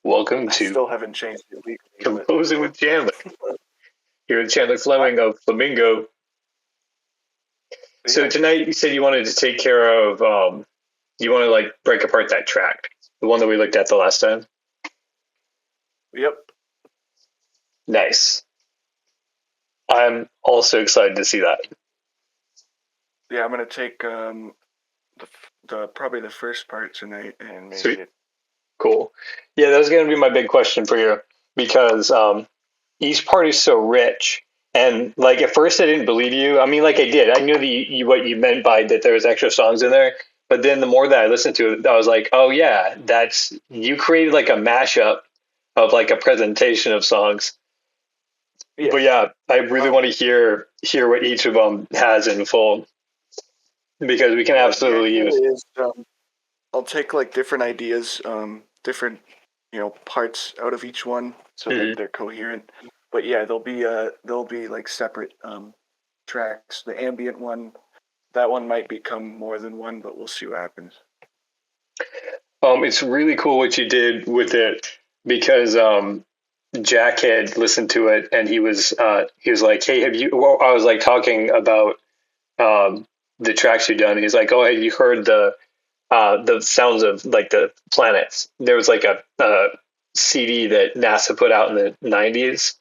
Welcome I to still haven't changed it legally. Composing with Chandler. Here at Chandler Fleming of Flamingo. So tonight you said you wanted to take care of, you want to like break apart that track, the one that we looked at the last time. Yep. Nice. I'm also excited to see that. Yeah, I'm gonna take the probably the first part tonight and make Sweet. it. Cool. Yeah, that was going to be my big question for you because each part is so rich. And like at first, I didn't believe you. I mean, like I did. I knew that what you meant by that there was extra songs in there. But then the more that I listened to it, I was like, oh yeah, that's you created like a mashup of like a presentation of songs. Yeah. But yeah, I really want to hear what each of them has in full because we can absolutely use. I'll take like different ideas, different parts out of each one so that they're coherent. But yeah, they'll be like separate tracks. The ambient one, that one might become more than one, but we'll see what happens. It's really cool what you did with it because Jack had listened to it and he was like, hey, have you? Well, I was like talking about the tracks you've done. He's like, oh, have you heard the sounds of like the planets? There was like a CD that NASA put out in the 90s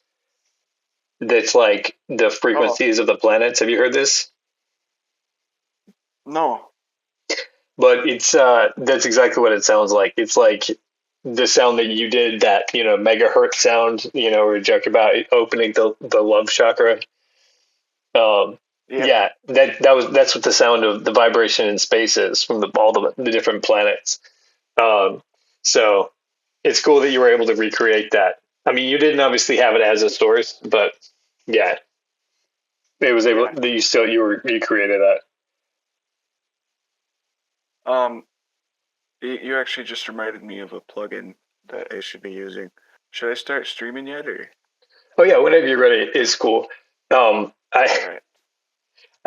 that's like the frequencies of the planets. Have you heard this? No. But it's that's exactly what it sounds like. It's like the sound that you did, that megahertz sound, where you joke about opening the love chakra. Yeah, that's what the sound of the vibration in space is from all the different planets. So it's cool that you were able to recreate that. I mean, you didn't obviously have it as a source, but yeah, it was able that you created that. You actually just reminded me of a plugin that I should be using. Should I start streaming yet, or? Oh yeah, whenever you're ready, it's cool. I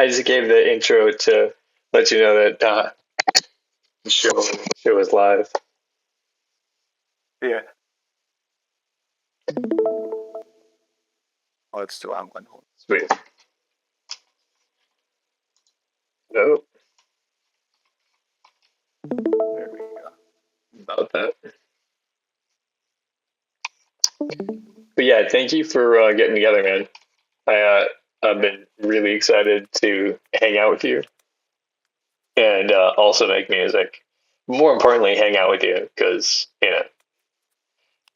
just gave the intro to let you know that the show is live. Yeah. Oh, it's still on one. Sweet. Nope. There we go. About that. But yeah, thank you for getting together, man. I've been really excited to hang out with you and also make music. More importantly, hang out with you because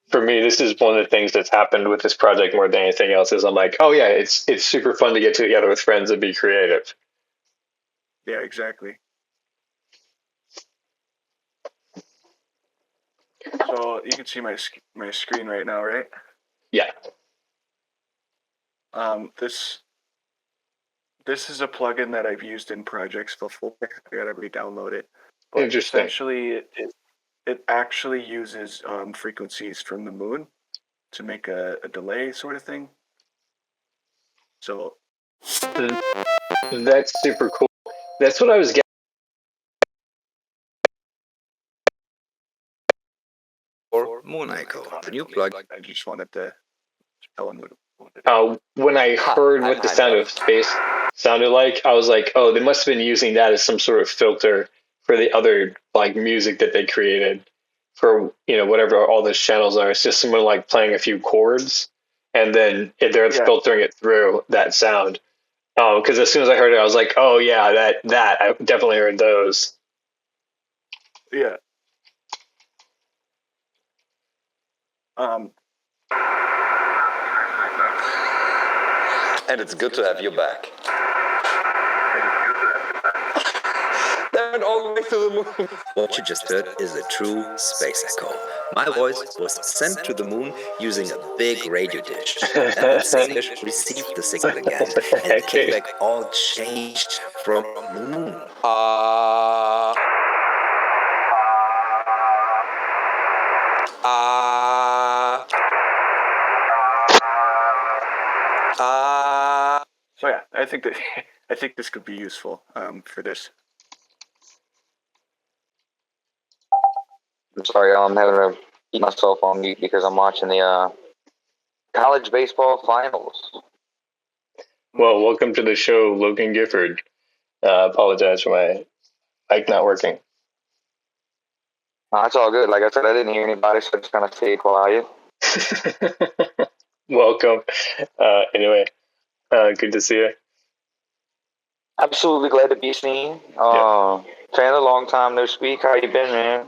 for me, this is one of the things that's happened with this project more than anything else. Is I'm like, oh yeah, it's super fun to get together with friends and be creative. Yeah, exactly. So you can see my screen right now, right? Yeah. This is a plugin that I've used in projects before. I gotta re-download it. But interesting. Essentially, it actually uses frequencies from the moon to make a delay sort of thing. So that's super cool. That's what I was getting. Or Moon Echo, the new plug. I just wanted to tell him when I heard what the sound of space sounded like, I was like, oh, they must have been using that as some sort of filter for the other like music that they created for whatever all those channels are. It's just someone like playing a few chords and then they're filtering it through that sound. Because as soon as I heard it, I was like, oh yeah, that I definitely heard those. Yeah. And it's good to have you back. They went all the way to the moon. What you just heard is a true space echo. My voice was sent to the moon using a big radio dish. Then the same dish received the signal again, and it came back all changed from the moon. So yeah, I think this could be useful for this. I'm sorry, I'm having a keep myself on mute because I'm watching the college baseball finals. Well, welcome to the show, Logan Gifford. Apologize for my mic not working. That's all good. Like I said, I didn't hear anybody, so I'm just gonna stay quiet. Welcome. Anyway, good to see you. Absolutely glad to be seen. Fan, a long time no speak. How you been, man?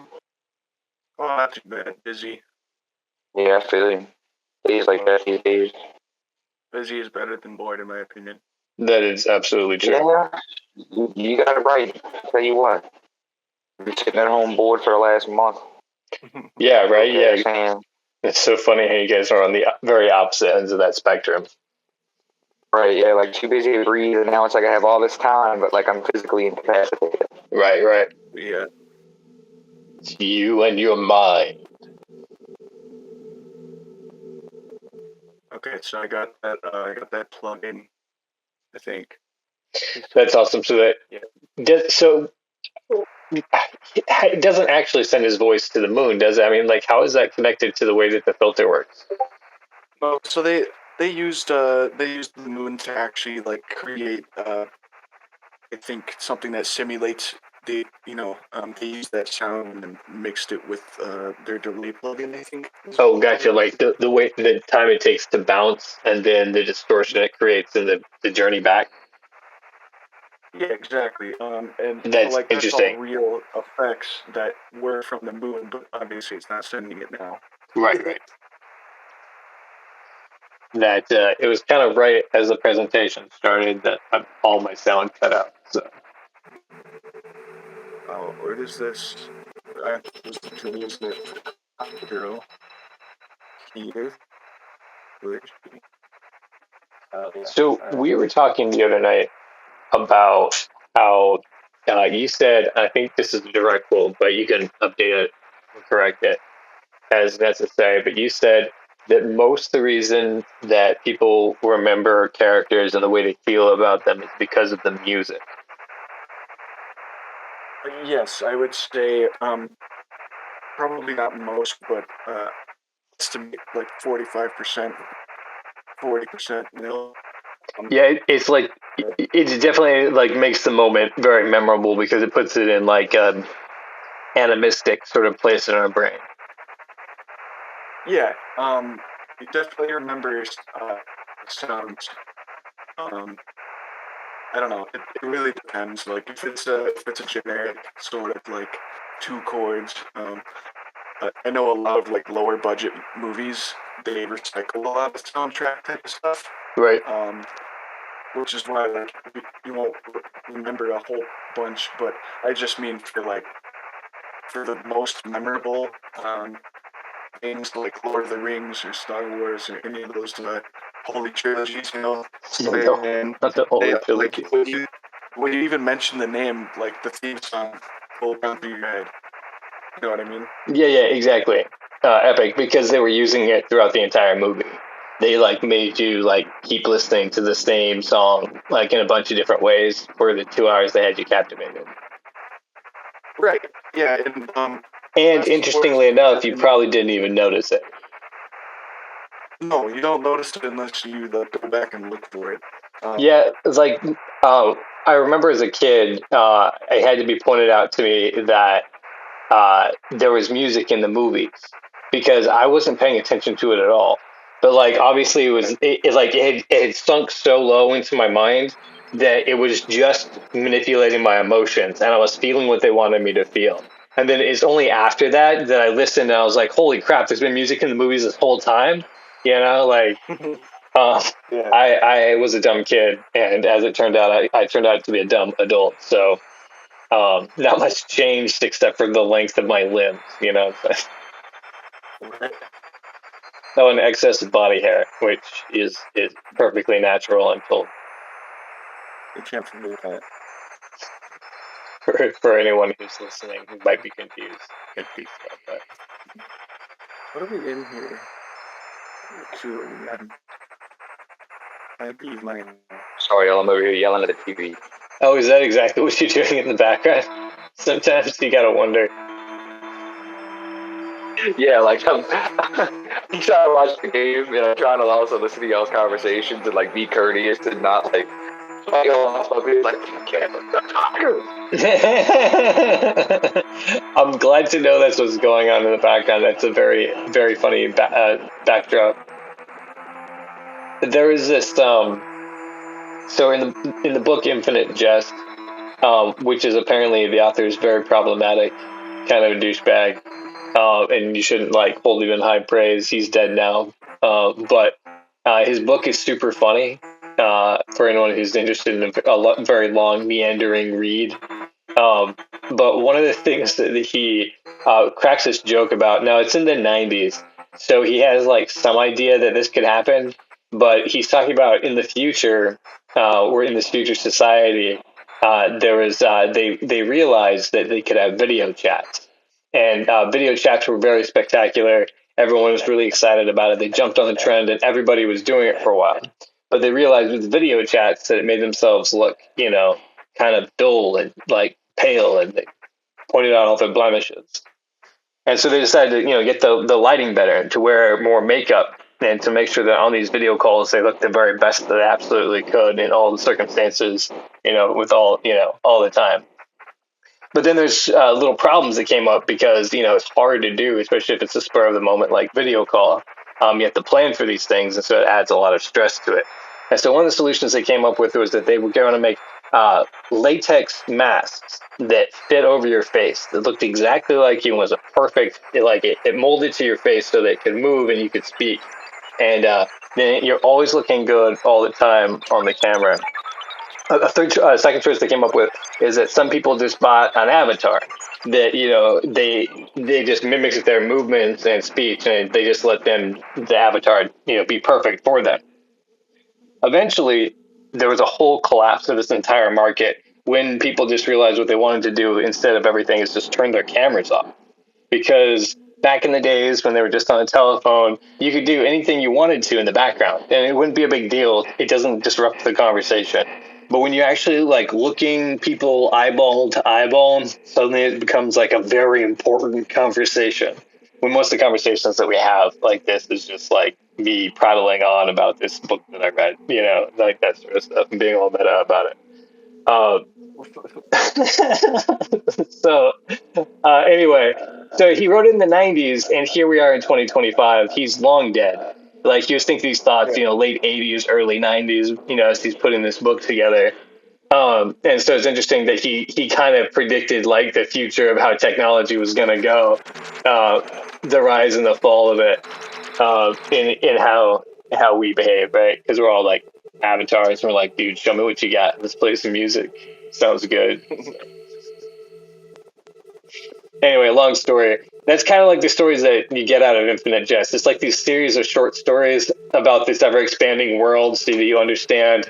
Oh, not too bad. Busy. Yeah, I feel you. Days like that these days. Busy is better than bored, in my opinion. That is absolutely true. Yeah, you got it right. Tell you what, you're sitting at home bored for the last month. Yeah, right. Okay, Yeah, it's so funny how you guys are on the very opposite ends of that spectrum. Right, yeah, like too busy to breathe, and now it's like I have all this time, but like I'm physically incapacitated. Right. Yeah. It's you and your mind. Okay, so I got that plug in, I think. That's awesome. So that it doesn't actually send his voice to the moon, does it? I mean, like, how is that connected to the way that the filter works? Well, so they used the moon to actually like create I think something that simulates they used that sound and mixed it with their delay plugin, I think. Oh, gotcha. Like the way the time it takes to bounce and then the distortion it creates in the journey back. Yeah, exactly. And That's so, like, that's all interesting. real effects that were from the moon, but obviously it's not sending it now. Right. That it was kind of right as the presentation started that all my sound cut out. So. Oh, where is this? I was to lose it. Girl. Here. So we were talking the other night about how you said, I think this is a direct quote, but you can update it and correct it as necessary. But you said that most of the reason that people remember characters and the way they feel about them is because of the music. Yes, I would say probably not most, but estimate like 45%, 40% nil. Yeah, it's like it definitely like makes the moment very memorable because it puts it in like a animistic sort of place in our brain. Yeah, you definitely remember sounds. I don't know. It really depends. Like if it's a generic sort of like two chords. I know a lot of like lower budget movies, they recycle a lot of soundtrack type of stuff. Right. Which is why like you won't remember a whole bunch, but I just mean for the most memorable things like Lord of the Rings or Star Wars or any of those holy trilogies, No, not the holy trilogy. Like, when you even mention the name, like the theme song will come through your head. You know what I mean? Yeah, exactly. Epic, because they were using it throughout the entire movie. They like made you like keep listening to the same song like in a bunch of different ways for the 2 hours they had you captivated. Right. Yeah. And interestingly enough, you probably didn't even notice it. No, you don't notice it unless you go back and look for it. Yeah, it's like I remember as a kid, it had to be pointed out to me that there was music in the movies because I wasn't paying attention to it at all. But like obviously it had sunk so low into my mind that it was just manipulating my emotions and I was feeling what they wanted me to feel. And then it's only after that I listened and I was like, holy crap, there's been music in the movies this whole time. You know, like Yeah. I was a dumb kid, and as it turned out, I turned out to be a dumb adult. So not much changed except for the length of my limbs, you know. Oh, and excess of body hair, which is perfectly natural, I'm told. You can't forget that. For anyone who's listening who might be confused about that. What are we in here? Sorry, I'm over here yelling at the TV. Oh, is that exactly what you're doing in the background? Sometimes you gotta wonder. Yeah, like I'm trying to watch the game and I'm trying to also listen to y'all's conversations and like be courteous and not like fight off. I'll be like, I'm glad to know that's what's going on in the background. That's a very, very funny backdrop. There is this so in the book Infinite Jest, which is apparently the author is very problematic, kind of a douchebag, and you shouldn't like hold him in high praise. He's dead now, but his book is super funny for anyone who's interested in a very long meandering read. But one of the things that he cracks this joke about, now it's in the 90s, so he has like some idea that this could happen, but he's talking about in the future, or in this future society, they realized that they could have video chats, and video chats were very spectacular. Everyone was really excited about it. They jumped on the trend, and everybody was doing it for a while. But they realized with video chats that it made themselves look, kind of dull and like pale, and they pointed out all their blemishes. And so they decided to, get the lighting better, to wear more makeup, and to make sure that on these video calls they looked the very best that they absolutely could in all the circumstances, with all the time. But then there's little problems that came up because, it's hard to do, especially if it's a spur of the moment like video call. You have to plan for these things, and so it adds a lot of stress to it. And so one of the solutions they came up with was that they were going to make latex masks that fit over your face, that looked exactly like you, and was a perfect, it molded to your face so that it could move and you could speak. And then you're always looking good all the time on the camera. Second choice they came up with is that some people just bought an avatar that they just mimics their movements and speech, and they just let the avatar be perfect for them. Eventually, there was a whole collapse of this entire market when people just realized what they wanted to do instead of everything is just turn their cameras off. Because back in the days when they were just on a telephone, you could do anything you wanted to in the background, and it wouldn't be a big deal. It doesn't disrupt the conversation. But when you're actually like looking people eyeball to eyeball, suddenly it becomes like a very important conversation. When most of the conversations that we have like this is just like me prattling on about this book that I read, like that sort of stuff, and being all meta about it. So anyway, so he wrote it in the 90s, and here we are in 2025. He's long dead. Like, he was thinking these thoughts, late 80s, early 90s, as he's putting this book together. And so it's interesting that he kind of predicted like the future of how technology was going to go, the rise and the fall of it, in how we behave, right? Because we're all like avatars, and we're like, dude, show me what you got. Let's play some music. Sounds good. Anyway, long story. That's kind of like the stories that you get out of Infinite Jest. It's like these series of short stories about this ever-expanding world, so that you understand,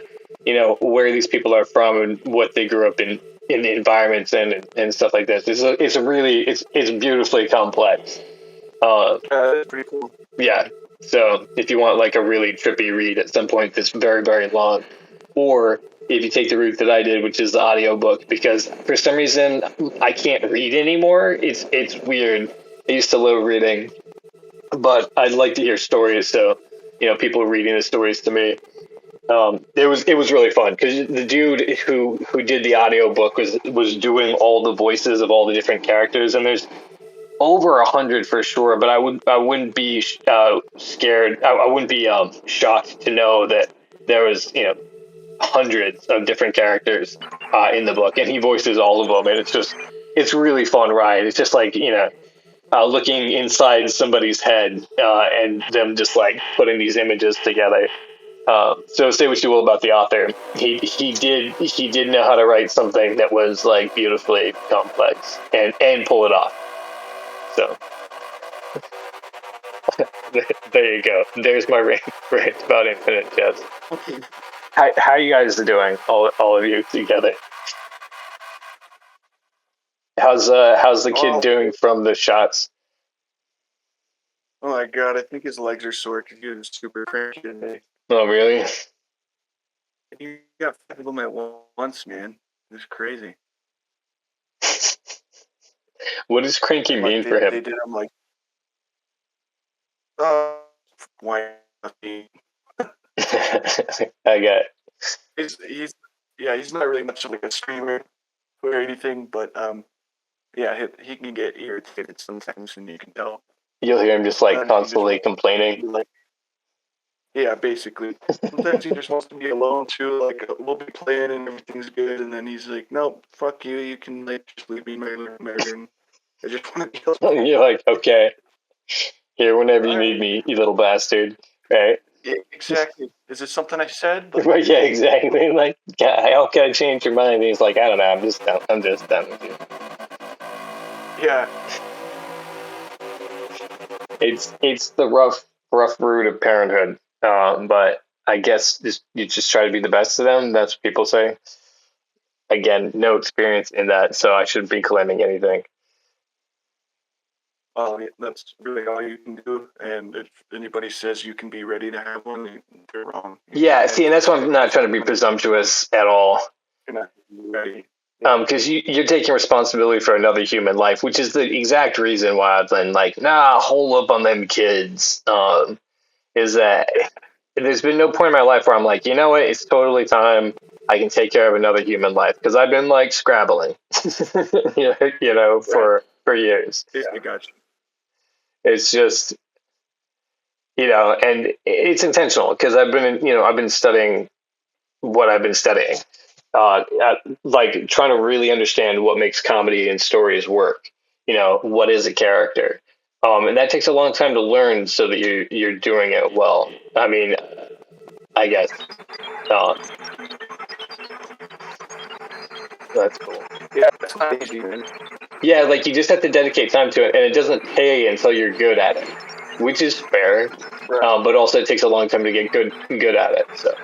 where these people are from and what they grew up in the environments and stuff like this. It's beautifully complex. That's pretty cool. Yeah. So if you want like a really trippy read at some point that's very, very long, or if you take the route that I did, which is the audiobook, because for some reason I can't read anymore. It's weird. I used to love reading, but I'd like to hear stories. So, people reading the stories to me. It was really fun because the dude who did the audiobook was doing all the voices of all the different characters, and there's over 100 for sure. But I wouldn't be scared. I wouldn't be shocked to know that there was hundreds of different characters in the book, and he voices all of them, and it's really fun ride. It's just like looking inside somebody's head and them just like putting these images together. So say what you will about the author, he did know how to write something that was like beautifully complex and pull it off. So there you go. There's my rant about Infinite Jest. How are you guys doing? All of you together. How's the kid doing from the shots? Oh my god, I think his legs are sore because he was super cranky today. Oh really? He got 5 of them at once, man. It was crazy. What does cranky mean for him? They did them like Why not be? I get He's he's not really much of like a streamer or anything, but he can get irritated sometimes, and you can tell. you'll hear him just like constantly complaining. Like, yeah, basically. Sometimes he just wants to be alone too. Like we'll be playing and everything's good, and then he's like, "Nope, fuck you. You can like just leave me in my room. I just want to be alone." You're like, okay, here whenever you need me, you little bastard, right? Yeah, exactly. Is it something I said? Like, Right, yeah, exactly. Like, how can I change your mind? And he's like, I don't know. I'm just done with you. yeah, It's the rough route of parenthood. But I guess you just try to be the best of them. That's what people say. Again, no experience in that, so I shouldn't be claiming anything. well, that's really all you can do. And if anybody says you can be ready to have one, they're wrong. Yeah, see, and that's why I'm not trying to be presumptuous at all. You're not ready. Because you're taking responsibility for another human life, which is the exact reason why I've been like, nah, hold up on them kids. Is that there's been no point in my life where I'm like, you know what, it's totally time I can take care of another human life, because I've been like scrabbling, for years. Yeah, I got you. It's just, and it's intentional because I've been studying what I've been studying. Like trying to really understand what makes comedy and stories work. What is a character, and that takes a long time to learn so that you're doing it well. I mean, I guess that's cool. Yeah, it's not easy, man. Yeah, like you just have to dedicate time to it, and it doesn't pay until you're good at it, which is fair. Right. But also it takes a long time to get good at it. So.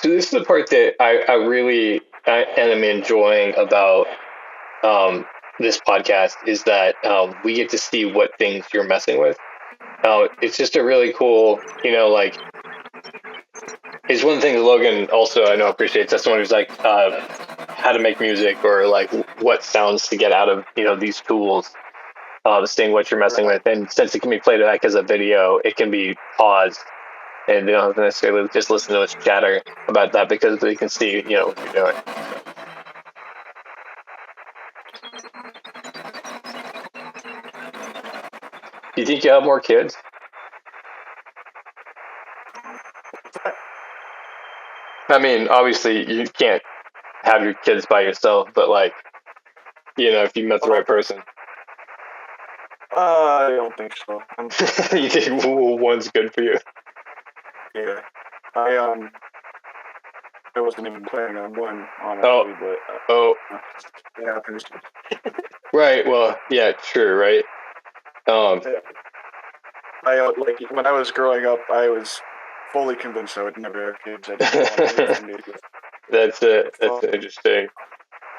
So this is the part that I really am enjoying about this podcast, is that we get to see what things you're messing with. It's just a really cool, it's one thing that Logan also I know appreciates. That's someone who's like how to make music, or like what sounds to get out of these tools. Seeing what you're messing with, and since it can be played back as a video, it can be paused. And they don't have to necessarily just listen to us chatter about that, because they can see, what you're doing. Do you think you'll have more kids? I mean, obviously you can't have your kids by yourself, but like, if you met the right person. I don't think so. You think one's good for you? Yeah, I wasn't even planning on one, honestly, but it happens. Right. Well, yeah, true. Right. I like when I was growing up, I was fully convinced I would never have kids. I didn't want to That's interesting.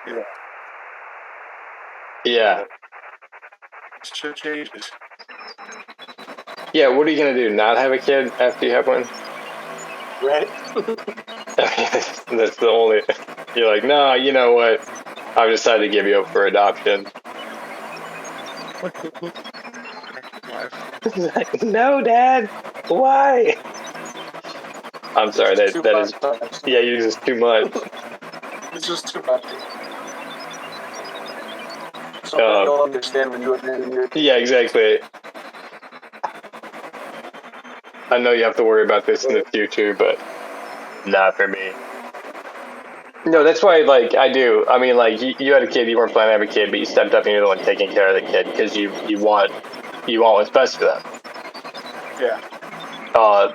Yeah. Yeah. Shit changes. Yeah. What are you gonna do? Not have a kid after you have one? Right. That's the only. You're like, no. You know what? I've decided to give you up for adoption. No, Dad. Why? I'm sorry. That is. Yeah, you're just too much. It's just too much. So I don't understand when you abandon your. Yeah, exactly. I know you have to worry about this in the future, but not for me. No, that's why, like, I do. I mean, like, you had a kid, you weren't planning to have a kid, but you stepped up and you're the one taking care of the kid because you want what's best for them. Yeah.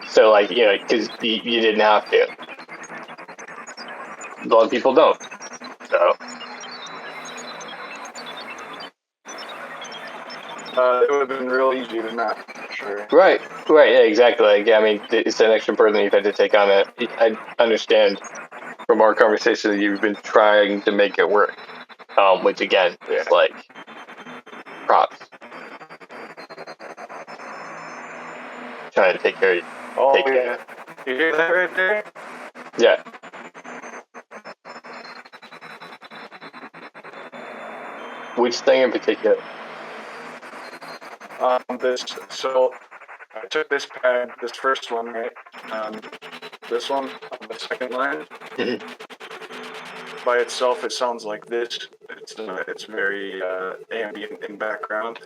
So, like, because you didn't have to. A lot of people don't. So. It would have been real easy to not, sure. Right, yeah, exactly. Like, I mean, it's an extra burden you've had to take on it. I understand from our conversation that you've been trying to make it work, which again is like props. trying to take care of you. Oh, yeah. You hear that right there? Yeah. Which thing in particular? So I took this pad, this first one, right? This one on the second line. By itself, it sounds like this. It's very ambient in background.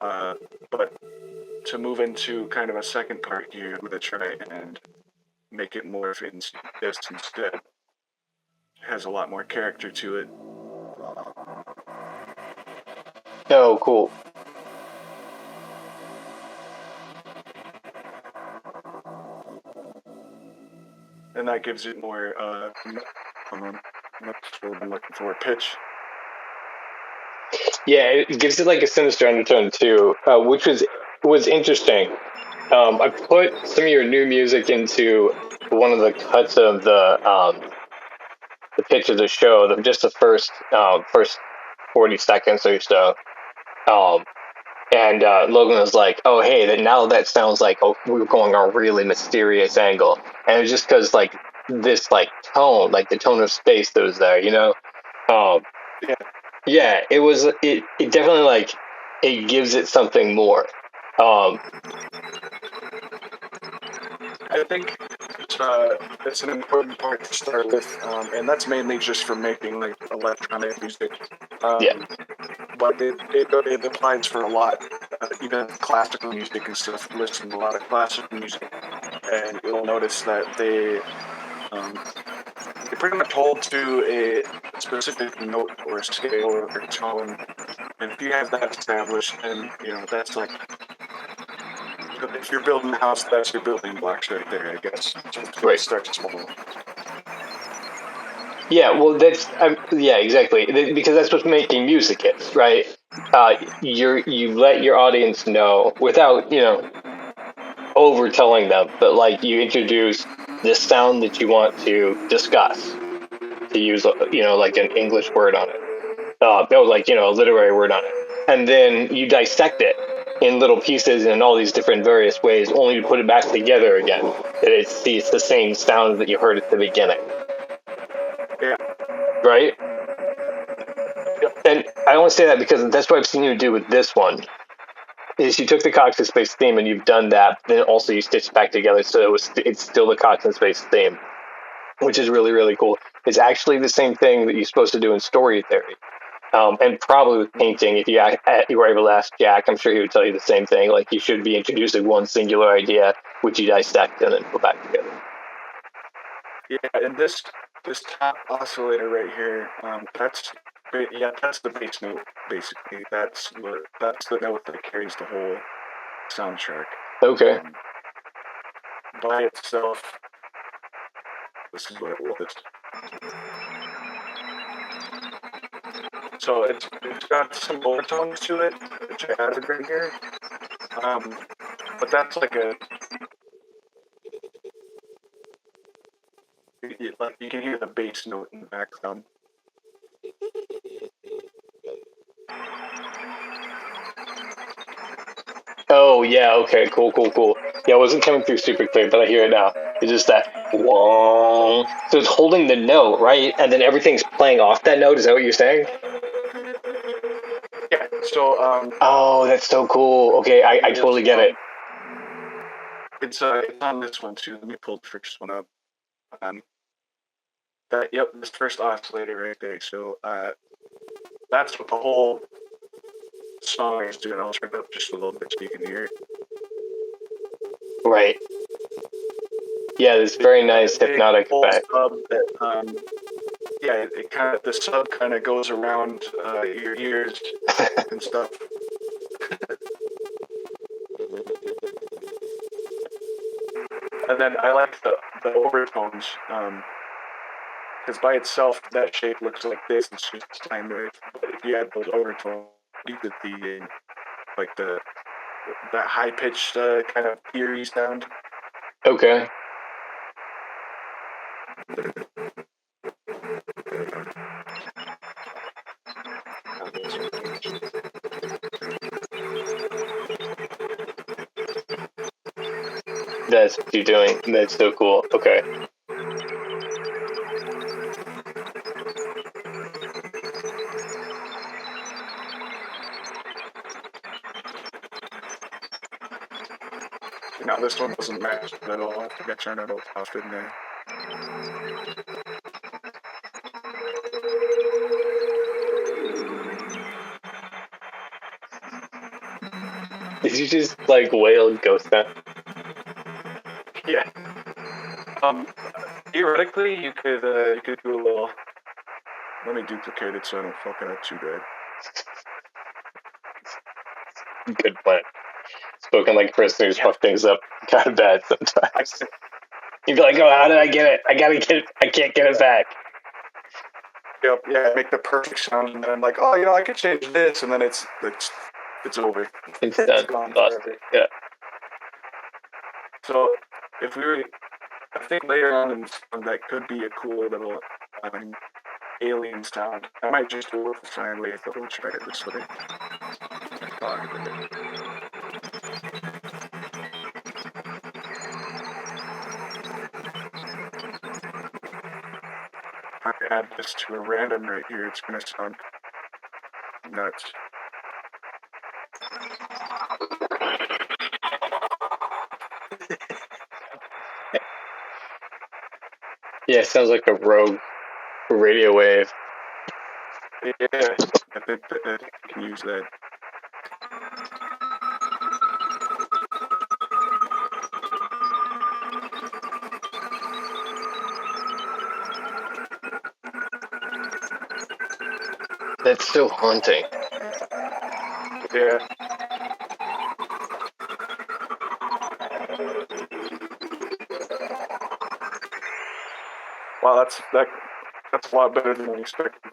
But to move into kind of a second part here, I'm gonna try and make it morph into this instead. It has a lot more character to it. Oh, cool. And that gives it more, what's what I'm looking for, pitch. Yeah, it gives it like a sinister undertone too, which was interesting. I put some of your new music into one of the cuts of the pitch of the show, just the first 40 seconds or so. And Logan was like, "Oh, hey, now that sounds like we're going a really mysterious angle," and it was just because like this like tone, like the tone of space that was there, you know. Yeah. Yeah, it was. It definitely like it gives it something more. I think it's an important part to start with, and that's mainly just for making like electronic music. Yeah. But it applies for a lot, even classical music and stuff. Listen to a lot of classical music, and you'll notice that they pretty much hold to a specific note or scale or tone. And if you have that established, then that's like, if you're building a house, that's your building blocks right there, I guess. So Right. start small. Yeah, well, yeah, exactly, because that's what making music is, right? You let your audience know without over telling them, but like you introduce the sound that you want to discuss, to use like an English word on it, like a literary word on it, and then you dissect it in little pieces in all these different various ways, only to put it back together again. That it's the same sound that you heard at the beginning. Yeah. Right? Yep. And I only say that because that's what I've seen you do with this one. Is you took the Cox and Space theme and you've done that, then also you stitched back together, so it's still the Cox and Space theme, which is really, really cool. It's actually the same thing that you're supposed to do in story theory. And probably with painting, if you were able to ask Jack, I'm sure he would tell you the same thing. Like you should be introducing one singular idea, which you dissect and then put back together. Yeah, and this top oscillator right here, that's the bass note basically. That's the note that carries the whole soundtrack. Okay. By itself, this is what it was. So it's got some overtones to it, which I added right here. But that's like you can hear the bass note in the background. Oh yeah, okay, cool. Yeah, it wasn't coming through super clear, but I hear it now. It's just that wong. So it's holding the note, right? And then everything's playing off that note. Is that what you're saying? Yeah. So oh, that's so cool. Okay, I totally get it. It's on this one too. Let me pull the first one up. This first oscillator right there. So that's what the whole song is doing. I'll turn it up just a little bit so you can hear it. Right. Yeah, this very nice hypnotic effect. The sub kind of goes around your ears and stuff. And then I like the overtones, because by itself that shape looks like this. It's just time wave. But if you add those overtones, you could see like that high pitched kind of eerie sound. Okay. That's what you're doing. That's so cool. Okay. Now this one doesn't match at all. I think I turned it off, didn't I? Did you just like wail ghost sound? Yeah. Theoretically, you could do a little. Let me duplicate it so I don't fuck it up too bad. Good plan. Spoken like a person who's fucked things up kind of bad sometimes. You'd be like, oh, how did I get it? I gotta get it. I can't get it back. Yep. Yeah. Make the perfect sound, and then I'm like, oh, I could change this, and then it's over. It's done. Gone Lost forever. it. Yeah. So if we were, I think later on in the song that could be a cool little alien sound. I might just do it with the sine wave, but we'll try it this way. If I add this to a random right here, it's gonna sound nuts. Yeah, it sounds like a rogue radio wave. Yeah, I think that I can use that. That's so haunting. Yeah. Wow, that's a lot better than I expected.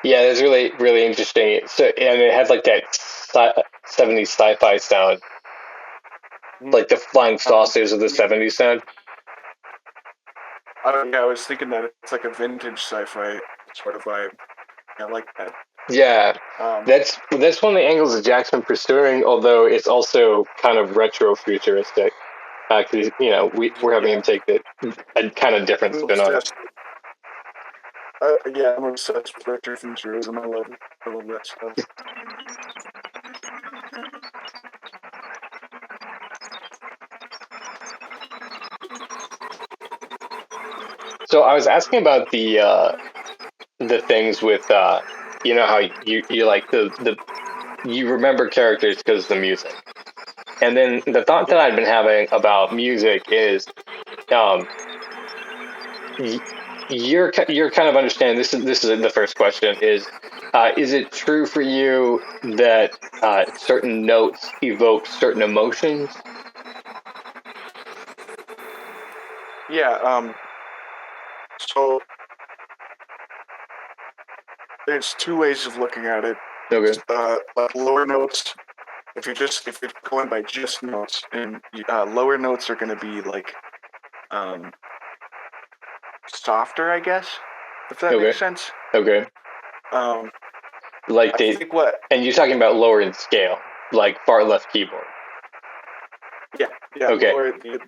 Yeah, it's really, really interesting. So, and it had like that 70s sci-fi sound, like the flying saucers of the 70s sound. I was thinking that it's like a vintage sci-fi sort of vibe. I like that. Yeah, that's one of the angles that Jack's been pursuing, although it's also kind of retro-futuristic. Because, we're having him take a kind of different spin on it. Yeah, I'm obsessed with retrofuturism. I love that stuff. So I was asking about the things with how you like you remember characters because of the music, and then the thought that I've been having about music is you're kind of understanding this is the first question is it true for you that certain notes evoke certain emotions? Yeah. So there's two ways of looking at it. Okay. Like lower notes. If you're going by just notes, and lower notes are going to be like softer, I guess, if that makes sense. Okay. Like I think what? And you're talking about lower in scale, like far left keyboard. Yeah. Okay.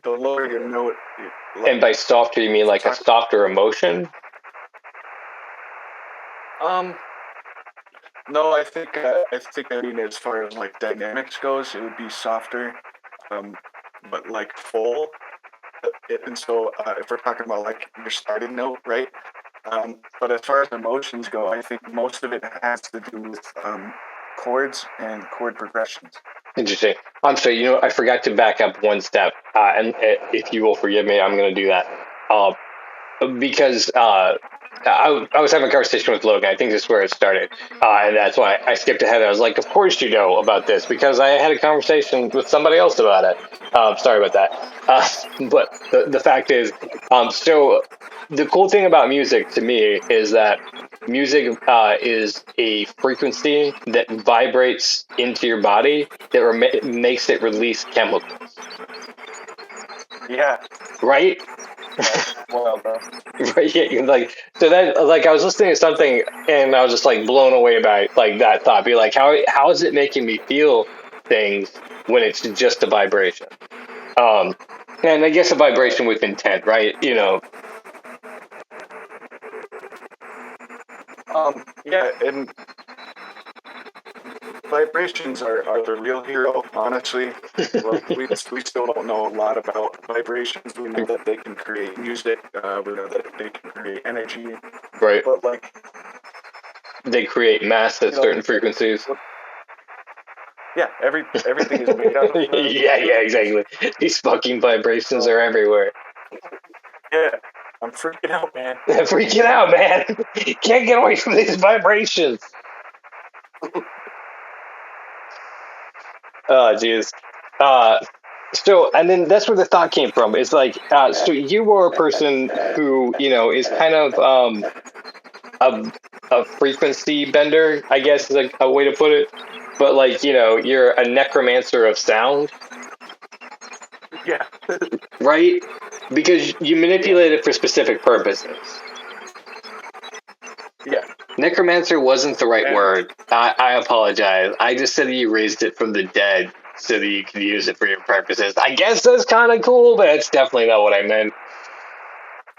The lower your note. And by softer, you mean like a softer emotion? No, I think I mean as far as like dynamics goes, it would be softer, but like full. And so if we're talking about like your starting note, right? But as far as emotions go, I think most of it has to do with chords and chord progressions. Interesting. I'm sorry, I forgot to back up one step, and if you will forgive me, I'm going to do that. Because I was having a conversation with Logan. I think this is where it started, and that's why I skipped ahead. I was like, "Of course you know about this," because I had a conversation with somebody else about it. Sorry about that. But the fact is, so the cool thing about music to me is that music is a frequency that vibrates into your body that makes it release chemicals. Yeah. Right. Well, Right, yeah, like so that like I was listening to something and I was just like blown away by like that thought. Be like, how is it making me feel things when it's just a vibration? And I guess a vibration with intent, right? You know. Yeah, and vibrations are the real hero, honestly. Well, we still don't know a lot about vibrations. We know that they can create music. We know that they can create energy. Right. But like, they create mass at certain frequencies. Yeah, everything is made out of. Yeah, exactly. These fucking vibrations are everywhere. Yeah, I'm freaking out, man. Freaking out, man. Can't get away from these vibrations. Oh, jeez. So, and then that's where the thought came from. It's like, so you were a person who, you know, is kind of a frequency bender, I guess is a way to put it. But like, you know, you're a necromancer of sound. Yeah. Right? Because you manipulate it for specific purposes. Yeah. Necromancer wasn't the right word. I apologize. I just said that you raised it from the dead so that you could use it for your purposes. I guess that's kind of cool, but it's definitely not what I meant.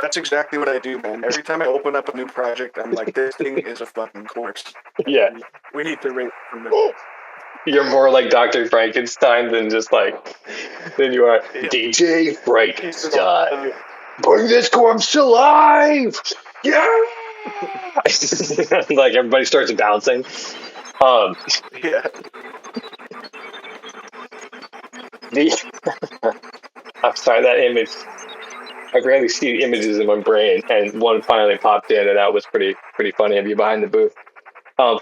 That's exactly what I do, man. Every time I open up a new project, I'm like, this thing is a fucking corpse. Yeah. We need to raise it from the dead. You're more like Dr. Frankenstein than you are DJ Frankenstein. Bring this corpse to life! Yeah! Like everybody starts bouncing. Yeah. I'm sorry, that image. I rarely see images in my brain, and one finally popped in, and that was pretty funny of you behind the booth.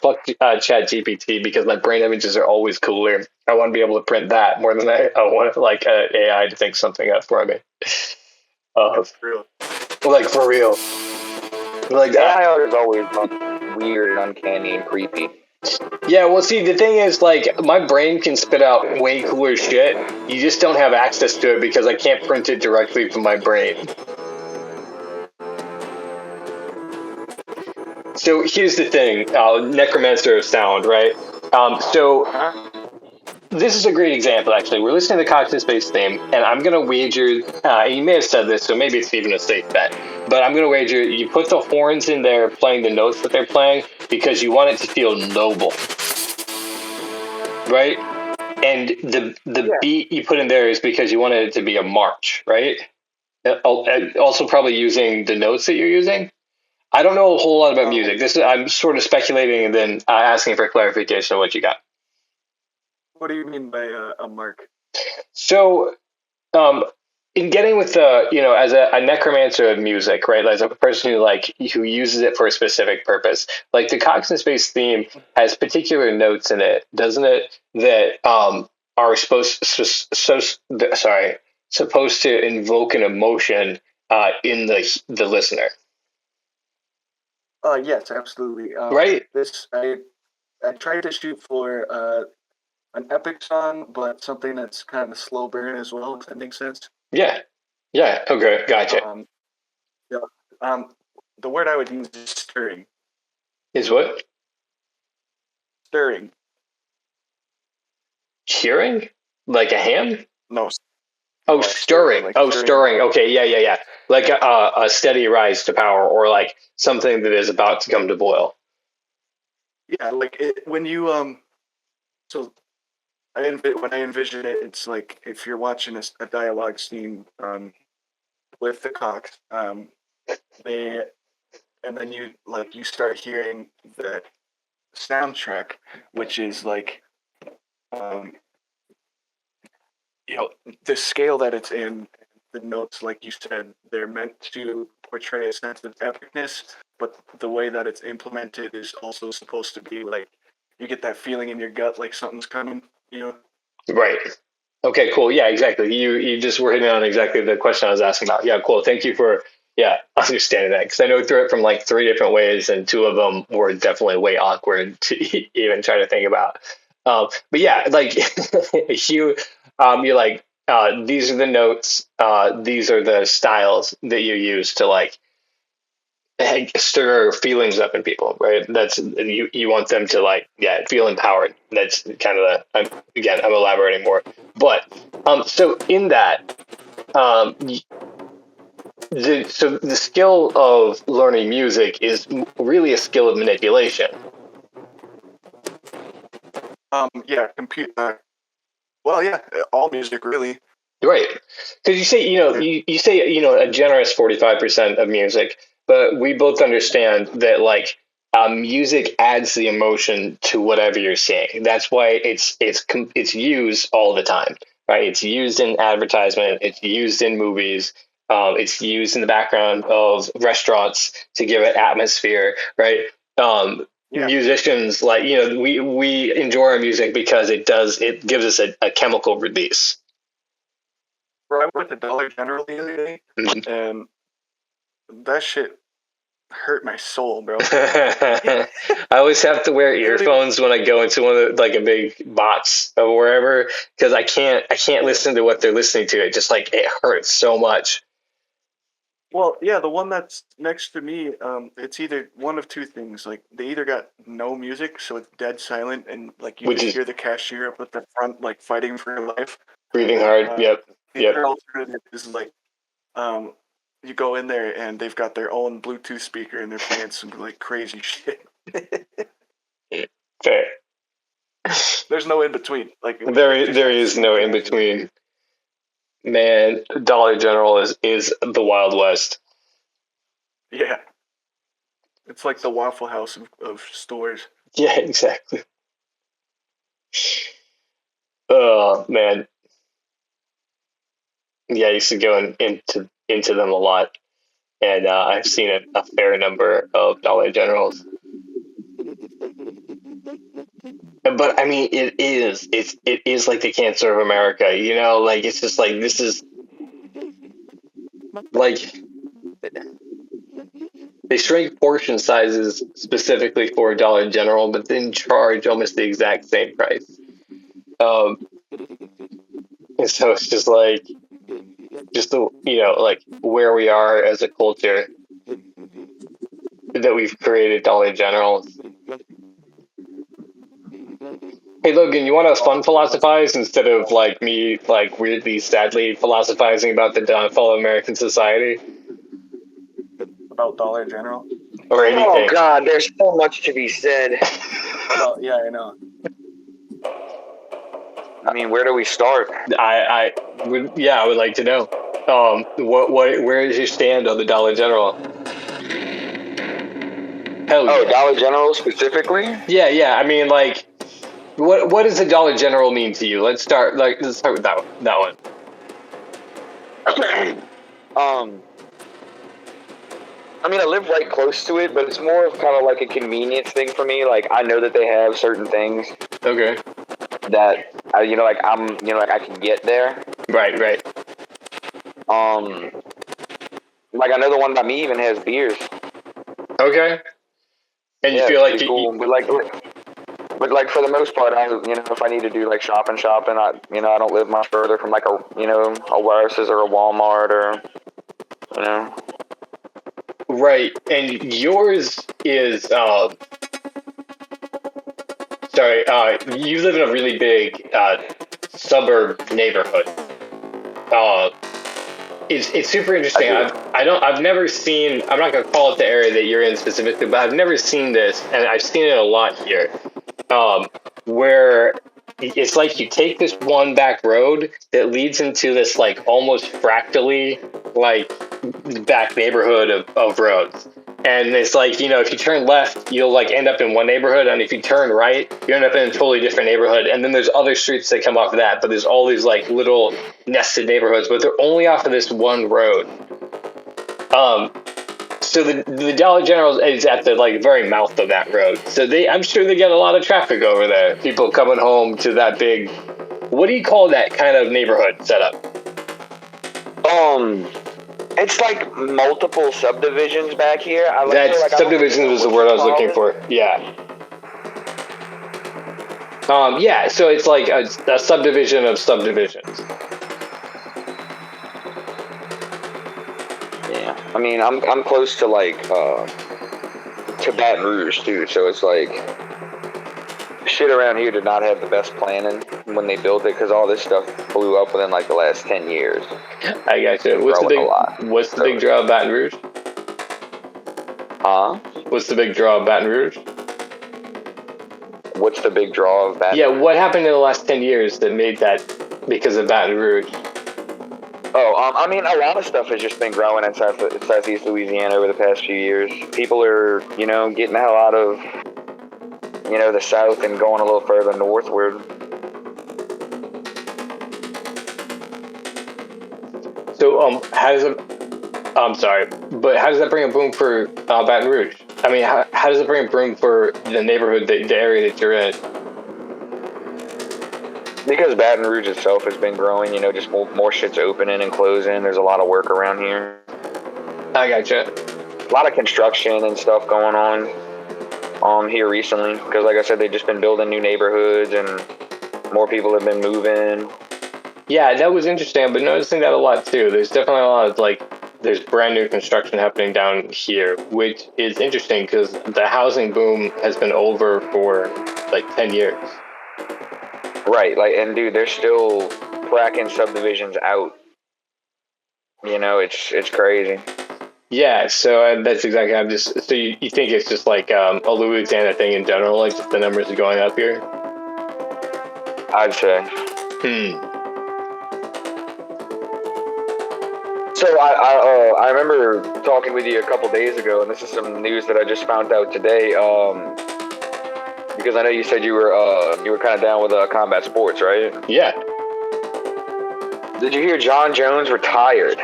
Fuck Chat GPT, because my brain images are always cooler. I want to be able to print that more than I want like AI to think something up for me. That's real. Like for real. Like AI art is always weird, uncanny, and creepy. Yeah, well, see, the thing is, like, my brain can spit out way cooler shit. You just don't have access to it because I can't print it directly from my brain. So here's the thing, Necromancer of Sound, right? This is a great example, actually. We're listening to the Cocktail Space theme, and I'm going to wager, you may have said this, so maybe it's even a safe bet, but I'm going to wager you put the horns in there playing the notes that they're playing because you want it to feel noble. Right? And the beat you put in there is because you wanted it to be a march, right? Also probably using the notes that you're using. I don't know a whole lot about music. I'm sort of speculating and then asking for clarification of what you got. What do you mean by a mark? So, in getting with as a necromancer of music, right? As a person who uses it for a specific purpose, like the Cox and Space theme has particular notes in it, doesn't it? That are supposed to invoke an emotion in the listener. Yes, absolutely. Right. I tried to shoot for an epic song, but something that's kind of slow burn as well. If that makes sense. Yeah. Okay. Gotcha. The word I would use is stirring. Is what? Stirring. Hearing? Like a ham? No. Oh, stirring. Stirring. Okay, yeah. Like a steady rise to power, or like something that is about to come to boil. Yeah, like when you So when I envision it, it's like if you're watching a dialogue scene with the Cox, and then you start hearing the soundtrack, which is like the scale that it's in, the notes, like you said, they're meant to portray a sense of epicness, but the way that it's implemented is also supposed to be like you get that feeling in your gut like something's coming, Right. Okay, cool. Yeah, exactly. You just were hitting on exactly the question I was asking about. Yeah, cool. Thank you for understanding that, because I know through it from like 3 different ways, and 2 of them were definitely way awkward to even try to think about. But yeah, like you're like these are the notes, these are the styles that you use to like stir feelings up in people, right? That's you want them to like feel empowered. That's kind of I'm elaborating more, but so in that So the skill of learning music is really a skill of manipulation. Yeah, well, yeah, all music really. Right. Because you say, you say, a generous 45% of music, but we both understand that music adds the emotion to whatever you're saying. That's why it's used all the time, right? It's used in advertisement. It's used in movies. It's used in the background of restaurants to give it atmosphere, right? Musicians, we enjoy our music because it gives us a chemical release. Bro, I went to Dollar General the other day, and that shit hurt my soul, bro. I always have to wear earphones when I go into one of a big box or wherever, because I can't listen to what they're listening to. It just it hurts so much. Well, yeah, the one that's next to me, it's either one of two things. They either got no music, so it's dead silent, and you just hear the cashier up at the front fighting for your life, breathing hard. Yep. The other alternative is you go in there and they've got their own Bluetooth speaker and they're playing some crazy shit. Fair. There's no in between. There is no in between. Man, Dollar General is the Wild West. Yeah. It's like the Waffle House of stores. Yeah, exactly. Oh man. Yeah, I used to go into them a lot, and I've seen a fair number of Dollar Generals. But I mean, it is like the cancer of America, it's just this is they shrink portion sizes specifically for Dollar General, but then charge almost the exact same price. And so it's just where we are as a culture that we've created Dollar Generals. Hey Logan, you want to fun philosophize instead of me weirdly sadly philosophizing about the downfall of American society? About Dollar General? Or anything. Oh god, there's so much to be said. Well, yeah, I know. I mean, where do we start? I would like to know. Where does you stand on the Dollar General? Dollar General specifically? Yeah. I mean, what does the Dollar General mean to you? Let's start with that one. I mean, I live right close to it, but it's more of kind of a convenience thing for me. I know that they have certain things. Okay. That I can get there. Right. I know the one by me even has beers. Okay. And you feel like cool. But for the most part, if I need to do shopping, I don't live much further from a Wearses or a Walmart or Right, and yours is you live in a really big suburb neighborhood. It's super interesting. I've never seen. I'm not gonna call it the area that you're in specifically, but I've never seen this, and I've seen it a lot here. Where it's you take this one back road that leads into this almost fractally back neighborhood of roads. And it's if you turn left, you'll end up in one neighborhood, and if you turn right, you end up in a totally different neighborhood. And then there's other streets that come off of that, but there's all these little nested neighborhoods, but they're only off of this one road. So the Dollar General is at the very mouth of that road. So I'm sure they get a lot of traffic over there. People coming home to that big. What do you call that kind of neighborhood setup? It's multiple subdivisions back here. Subdivisions was the word I was looking for. Yeah. So it's a subdivision of subdivisions. Yeah. I mean, I'm close to to Baton Rouge too, so it's shit around here did not have the best planning when they built it because all this stuff blew up within like the last 10 years. I gotcha. What's the big draw of Baton Rouge? Huh? What's the big draw of Baton Rouge? What's the big draw of Baton Rouge? Yeah, what happened in the last 10 years that made that because of Baton Rouge? Oh, I mean, a lot of stuff has just been growing in Southeast Louisiana over the past few years. People are, getting the hell out of, the South and going a little further northward. So, how does it? I'm sorry, but how does that bring a boom for Baton Rouge? I mean, how does it bring a boom for the neighborhood, the area that you're in? Because Baton Rouge itself has been growing, just more shit's opening and closing. There's a lot of work around here. I gotcha. A lot of construction and stuff going on here recently. Because, like I said, they've just been building new neighborhoods and more people have been moving. Yeah, that was interesting. I've been noticing that a lot too. There's definitely a lot of there's brand new construction happening down here, which is interesting because the housing boom has been over for 10 years. Right, and dude, they're still cracking subdivisions out. It's crazy. Yeah, so that's exactly. So you think it's just a Louisiana thing in general, just the numbers are going up here? I'd say. So I remember talking with you a couple days ago, and this is some news that I just found out today. Because I know you said you were kind of down with combat sports, right? Yeah. Did you hear John Jones retired?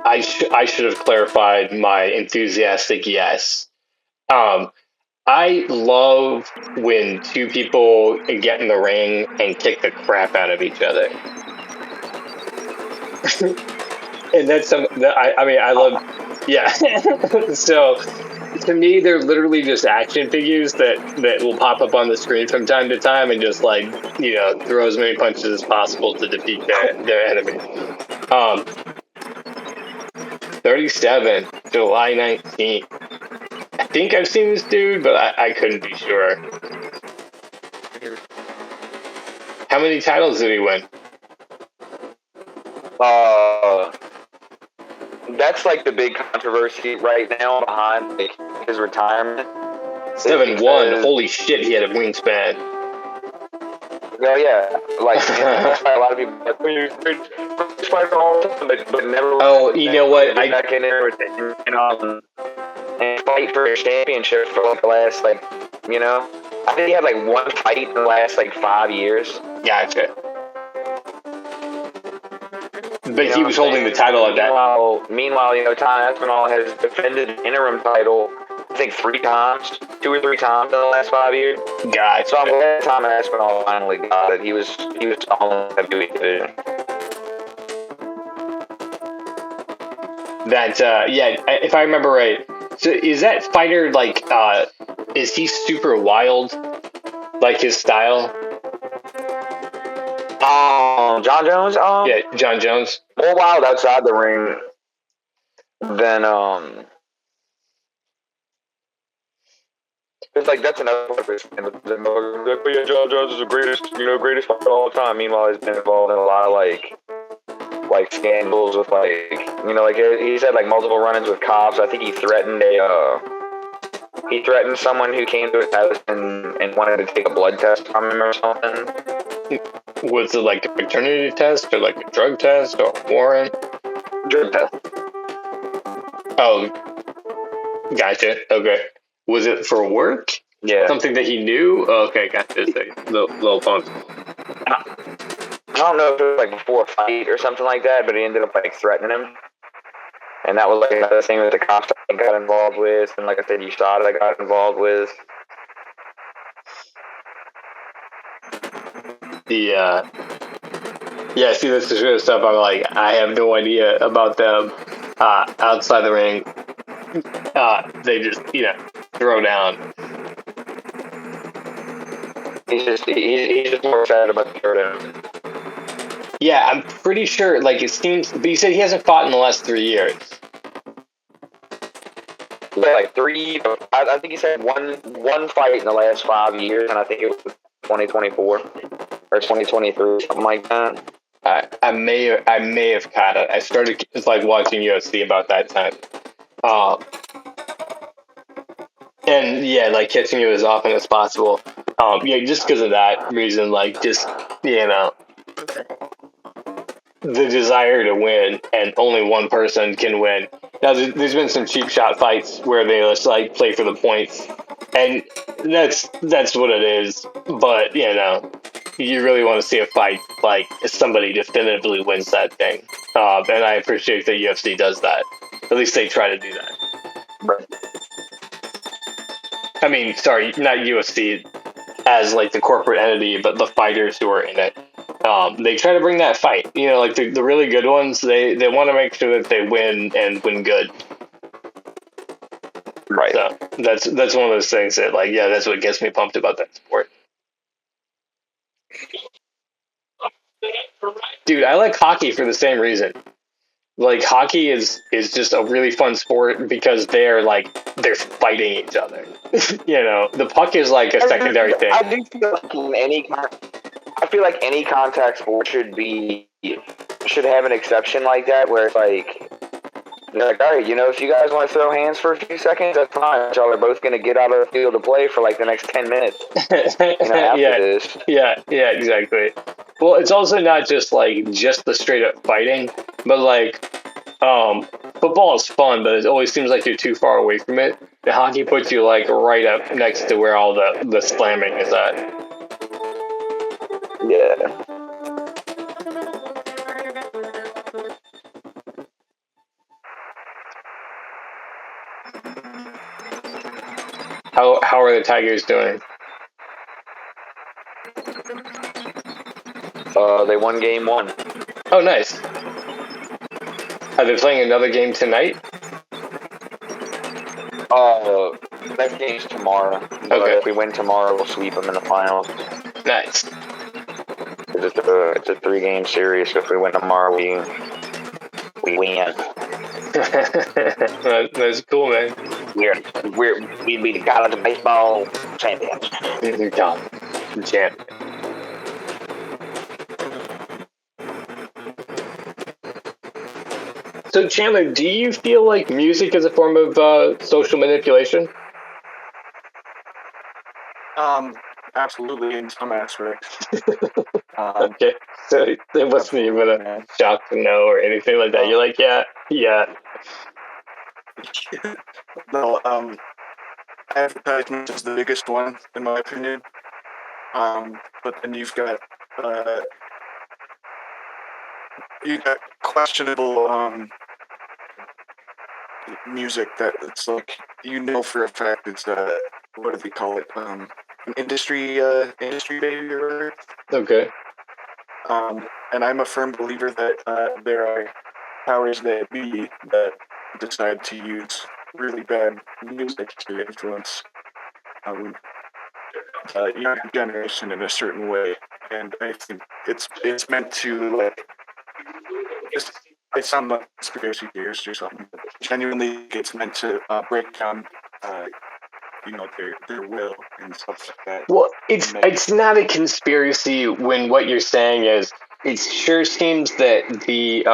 I should have clarified my enthusiastic yes. I love when two people get in the ring and kick the crap out of each other. And that's I love, yeah. So to me, they're literally just action figures that will pop up on the screen from time to time and just throw as many punches as possible to defeat their enemy. 37, July 19th. I think I've seen this dude, but I couldn't be sure. How many titles did he win? That's the big controversy right now behind his retirement. 7-1. Holy shit, he had a wingspan. Oh yeah, a lot of people fight all the time, but never. Oh, you know what? I back in there and fight for a championship for the last I think he had one fight in the last 5 years. Gotcha. But he was holding the title at that. Meanwhile, Tom Aspinall has defended an interim title, I think 2 or 3 times in the last 5 years. Gotcha. So I'm glad Tom Aspinall finally got it. He was on the heavyweight division. That if I remember right, so is that fighter is he super wild, his style? John Jones? Yeah, John Jones. More wild outside the ring than it's that's another part of his John Jones is the greatest fighter of all time. Meanwhile, he's been involved in a lot of scandals with he's had multiple run-ins with cops. I think he threatened someone who came to his house and wanted to take a blood test from him or something. Was it a paternity test or a drug test or a warrant? Drug test. Oh, gotcha. Okay. Was it for work? Yeah. Something that he knew? Oh, okay, gotcha. Little pump. I don't know if it was before a fight or something like that, but he ended up threatening him. And that was another thing that the cops got involved with, and like I said, USADA got involved with. Yeah, see, this is the stuff I have no idea about them outside the ring. They just, throw down. He's just more excited about the throwdown. Yeah, I'm pretty sure, it seems, but you said he hasn't fought in the last 3 years. Yeah, like three. I think he said one fight in the last 5 years, and I think it was 2024 or 2023, something like that. I may have caught it. I started like watching UFC about that time, and yeah, like catching it as often as possible. Yeah, just because of that reason, like just the desire to win, and only one person can win. Now, there's been some cheap shot fights where they just like play for the points, and that's what it is. But you really want to see a fight like somebody definitively wins that thing, and I appreciate that UFC does that. At least they try to do that. Right. I mean, sorry, not UFC as like the corporate entity, but the fighters who are in it. They try to bring that fight. Like the really good ones, they want to make sure that they win and win good. Right. So that's one of those things that, like, yeah, that's what gets me pumped about that sport. Dude, I like hockey for the same reason. Like, hockey is just a really fun sport because they're fighting each other. The puck is like a secondary thing. I do feel like any contact sport should have an exception like that, where it's like, you're like, all right, if you guys want to throw hands for a few seconds, that's fine. Y'all are both going to get out of the field to play for like the next 10 minutes. After this. Yeah, exactly. Well, it's also not just the straight up fighting, but like, football is fun, but it always seems like you're too far away from it. The hockey puts you like right up next to where all the slamming is at. Yeah. How are the Tigers doing? They won game 1. Oh, nice. Are they playing another game tonight? Next game's tomorrow. Okay. If we win tomorrow, we'll sweep them in the finals. Nice. It's a 3-game series. So if we win tomorrow, we win. That's cool, man. We'd be the college baseball champions. Champ. So, Chandler, do you feel like music is a form of social manipulation? Absolutely, in some aspects. Okay, so it wasn't even a shock to know or anything like that. You're like, yeah. No, advertisement is the biggest one, in my opinion. But then you've got questionable music that it's like, for a fact it's what do they call it? An industry baby or whatever. Okay. And I'm a firm believer that there are powers that be that decide to use really bad music to influence younger generation in a certain way, and I think it's meant to like. It sounds like conspiracy theories or something. But genuinely, it's meant to break down, their will and stuff like that. Well, it's not a conspiracy when what you're saying is it sure seems that the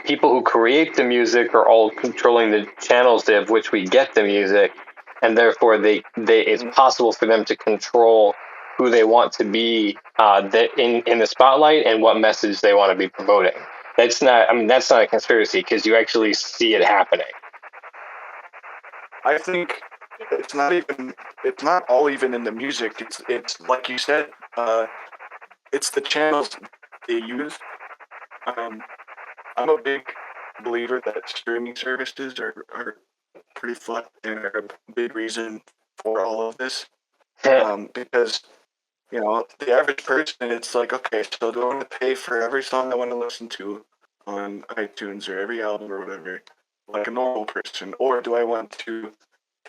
people who create the music are all controlling the channels of which we get the music, and therefore it's possible for them to control who they want to be in the spotlight and what message they want to be promoting. That's not a conspiracy because you actually see it happening. I think it's not all even in the music. It's like you said, it's the channels they use. I'm a big believer that streaming services are pretty fucked and are a big reason for all of this. Because the average person, it's like, okay, so do I want to pay for every song I want to listen to on iTunes or every album or whatever, like a normal person, or do I want to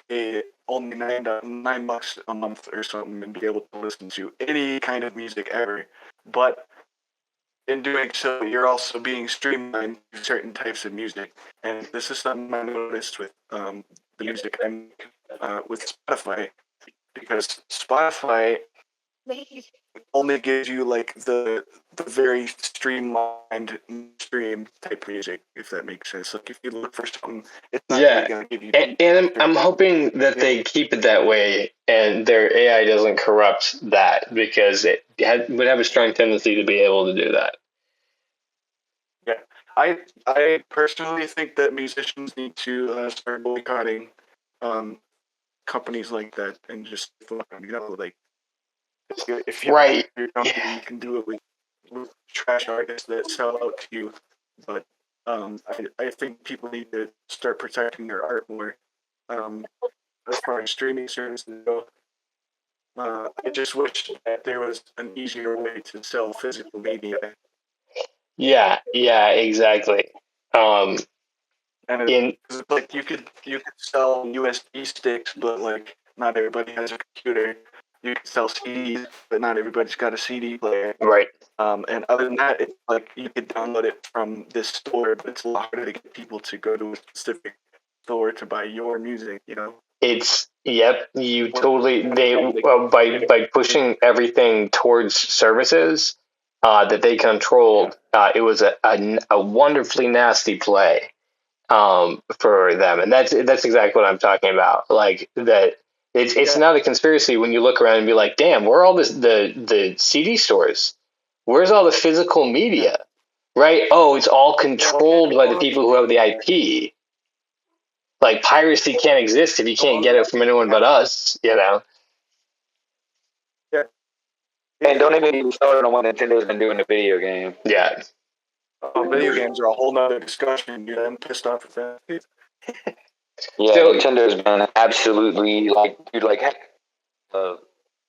pay only $9 a month or something and be able to listen to any kind of music ever? But in doing so, you're also being streamlined to certain types of music. And this is something I noticed with the music I make with Spotify, because Spotify only gives you like the very streamlined stream type music, if that makes sense. Like if you look for something, it's not really going to give you. And I'm hoping that they keep it that way, and their AI doesn't corrupt that, because it would have a strong tendency to be able to do that. Yeah, I personally think that musicians need to start boycotting companies like that and just like if you right. Your company, you can do it with trash artists that sell out to you, but I think people need to start protecting their art more. As far as streaming services go, I just wish that there was an easier way to sell physical media. Yeah, exactly. And it's like you could sell USB sticks, but like not everybody has a computer. You can sell CDs, but not everybody's got a CD player. Right. And other than that, it's like you could download it from this store, but it's a lot harder to get people to go to a specific store to buy your music, you know? It's, you totally, by pushing everything towards services that they controlled, it was a wonderfully nasty play for them. And that's exactly what I'm talking about. Like that. It's not a conspiracy when you look around and be like, damn, where are all the CD stores? Where's all the physical media? Right? Oh, it's all controlled by the people who have the IP. Like, piracy can't exist if you can't get it from anyone but us, you know? Yeah. And don't even get me started on what Nintendo's been doing to video games. Yeah. Video games are a whole nother discussion, dude. I'm pissed off with that. Yeah, So, Nintendo's been absolutely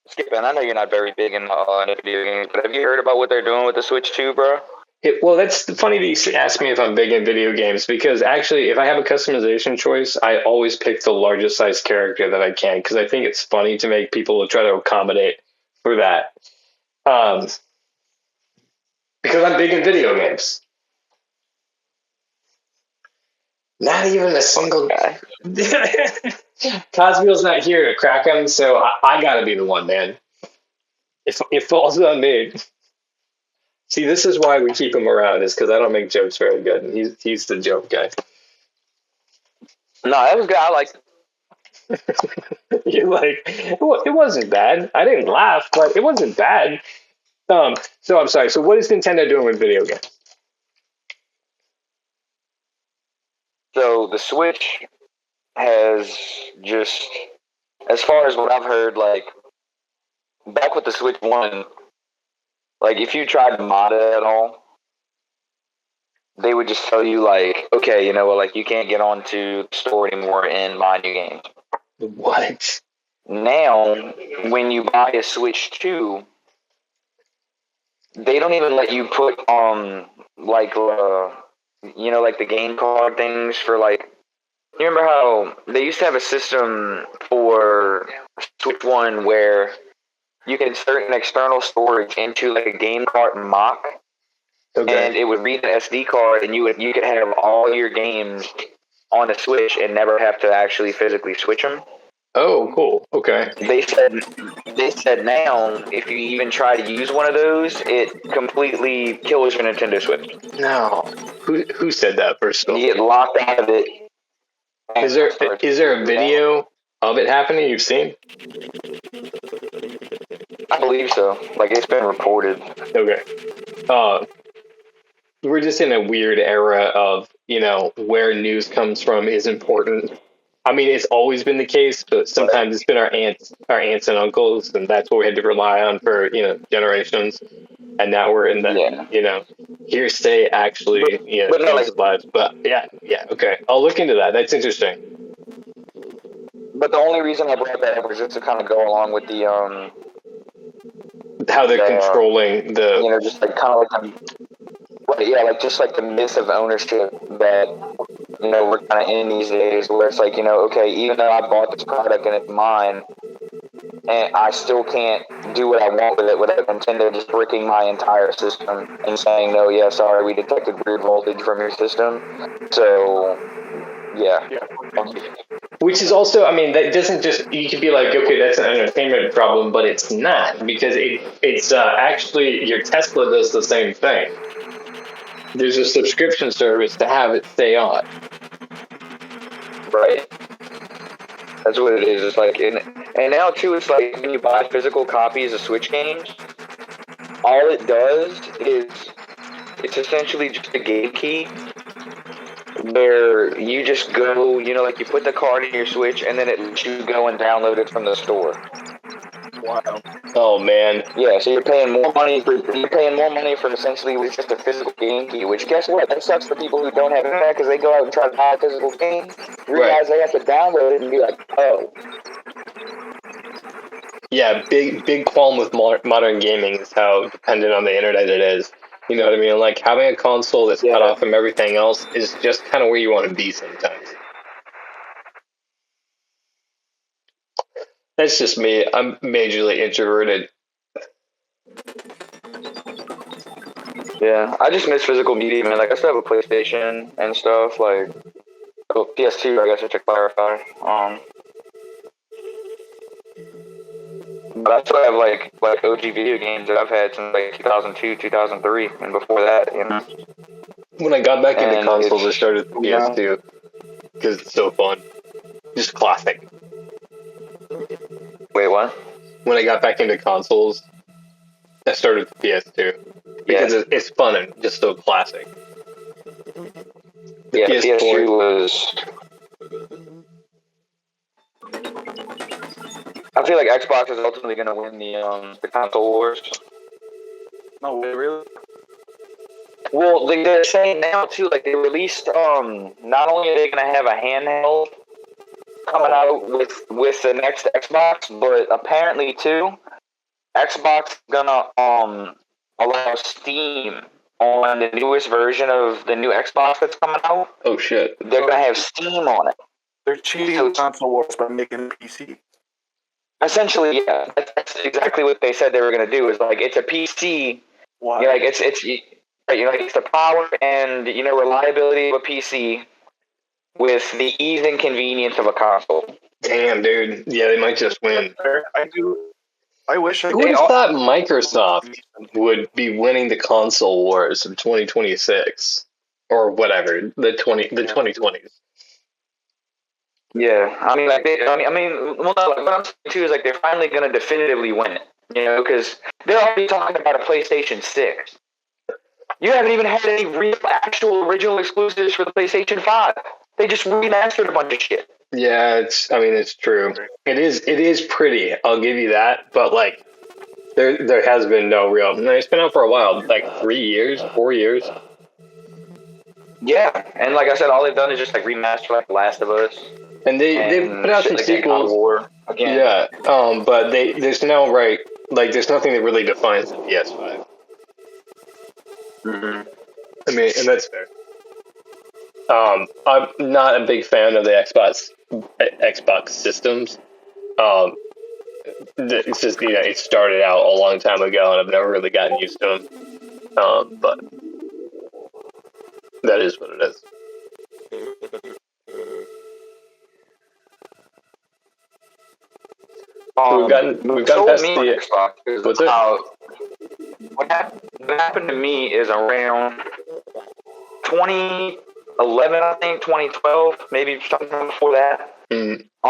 Skip, and I know you're not very big in video games, but have you heard about what they're doing with the Switch 2, bro? well, that's funny that you ask me if I'm big in video games, because actually, if I have a customization choice, I always pick the largest size character that I can, because I think it's funny to make people try to accommodate for that. Because I'm big in video games. Not even a single guy. Cosmo's not here to crack him, so I gotta be the one, man. It falls on me. See, this is why we keep him around, is because I don't make jokes very good, and he's the joke guy. No, that was good. I like You're like, it wasn't bad. I didn't laugh, but it wasn't bad. So I'm sorry. So what is Nintendo doing with video games? So the Switch has just, as far as what I've heard, like, back with the Switch 1, like, if you tried to mod it at all, they would just tell you, like, okay, you know, well, like, you can't get onto the store anymore and buy new games. What? Now, when you buy a Switch 2, they don't even let you put like the game card things for, like, you remember how they used to have a system for Switch 1 where you could insert an external storage into like a game card mock, and it would read the SD card, and you could have all your games on the Switch and never have to actually physically switch them. Oh, cool. Okay. They said now, if you even try to use one of those, it completely kills your Nintendo Switch. No. Who said that, first of all? You get locked out of it. Is there a video of it happening you've seen? I believe so. Like, it's been reported. Okay. We're just in a weird era of, where news comes from is important. I mean, it's always been the case, but sometimes it's been our aunts and uncles, and that's what we had to rely on for, generations. And now we're in the, hearsay actually, changes lives. But yeah, okay. I'll look into that. That's interesting. But the only reason I brought that up was just to kind of go along with the how they're controlling the, just like kind of like just like the myth of ownership that we're kind of in these days, where it's like, okay, even though I bought this product and it's mine, and I still can't do what I want with it without Nintendo just bricking my entire system and saying, no, yeah, sorry, we detected weird voltage from your system. So, yeah. Which is also, I mean, that doesn't just, you could be like, okay, that's an entertainment problem, but it's not, because it's actually, your Tesla does the same thing. There's a subscription service to have it stay on. Right. That's what it is. It's like, and now too, it's like when you buy physical copies of Switch games, all it does is it's essentially just a game key where you just go, like you put the card in your Switch and then it lets you go and download it from the store. Wow. Oh man. Yeah, so you're paying more money for essentially just a physical game key. Which, guess what? That sucks for people who don't have internet because they go out and try to buy a physical game, realize they have to download it and be like, oh. Yeah, big qualm with modern gaming is how dependent on the internet it is. You know what I mean? Like, having a console that's cut off from everything else is just kind of where you want to be sometimes. That's just me. I'm majorly introverted. Yeah, I just miss physical media, man. Like, I still have a PlayStation and stuff. Like, PS2, I guess I should clarify. But I still have like OG video games that I've had since like 2002, 2003, and before that, When I got back into consoles, I started with PS2 because it's so fun. Just classic. Wait, what? When I got back into consoles, I started with PS2 because it's fun and just so classic. The PS2 was. I feel like Xbox is ultimately going to win the console wars. No, really? Well, they're saying now too, like they released. Not only are they going to have a handheld coming out with the next Xbox, but apparently too, Xbox is gonna allow Steam on the newest version of the new Xbox that's coming out. Oh shit! They're gonna have Steam on it. They're cheating the console wars by making a PC. Essentially, yeah, that's exactly what they said they were gonna do. Is like it's a PC. Wow. Like it's like it's the power and reliability of a PC with the ease and convenience of a console. Damn, dude. Yeah, they might just win. I wish I Who would have thought Microsoft would be winning the console wars of 2026 or whatever the 2020s? Yeah, I mean, like what I'm saying too is like they're finally going to definitively win it, because they're already talking about a PlayStation 6. You haven't even had any real, actual, original exclusives for the PlayStation 5. They just remastered a bunch of shit. Yeah, it's true. It is pretty. I'll give you that. But like, there has been no real. No, it's been out for a while, like 3 years, 4 years. Yeah, and like I said, all they've done is just like remaster like Last of Us. And they put out some sequels. War again. Yeah, but there's no there's nothing that really defines the PS5. Mm-hmm. I mean, and that's fair. I'm not a big fan of the Xbox systems. It's just it started out a long time ago, and I've never really gotten used to them. But that is what it is. We've gotten past the Xbox. What's it? What happened to me is around 2011, I think 2012, maybe something before that. Mm. A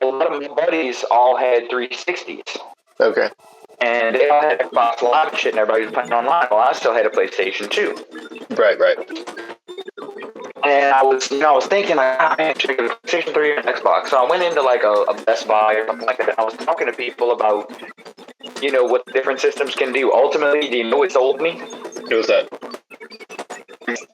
lot of my buddies all had 360s. Okay. And they all had Xbox Live and shit, and everybody was playing online. Well, I still had a PlayStation 2. Right. And I was thinking, like, man, should I get a PlayStation 3 or an Xbox? So I went into, like, a Best Buy or something like that, and I was talking to people about, what different systems can do. Ultimately, do you know what sold me? What was that?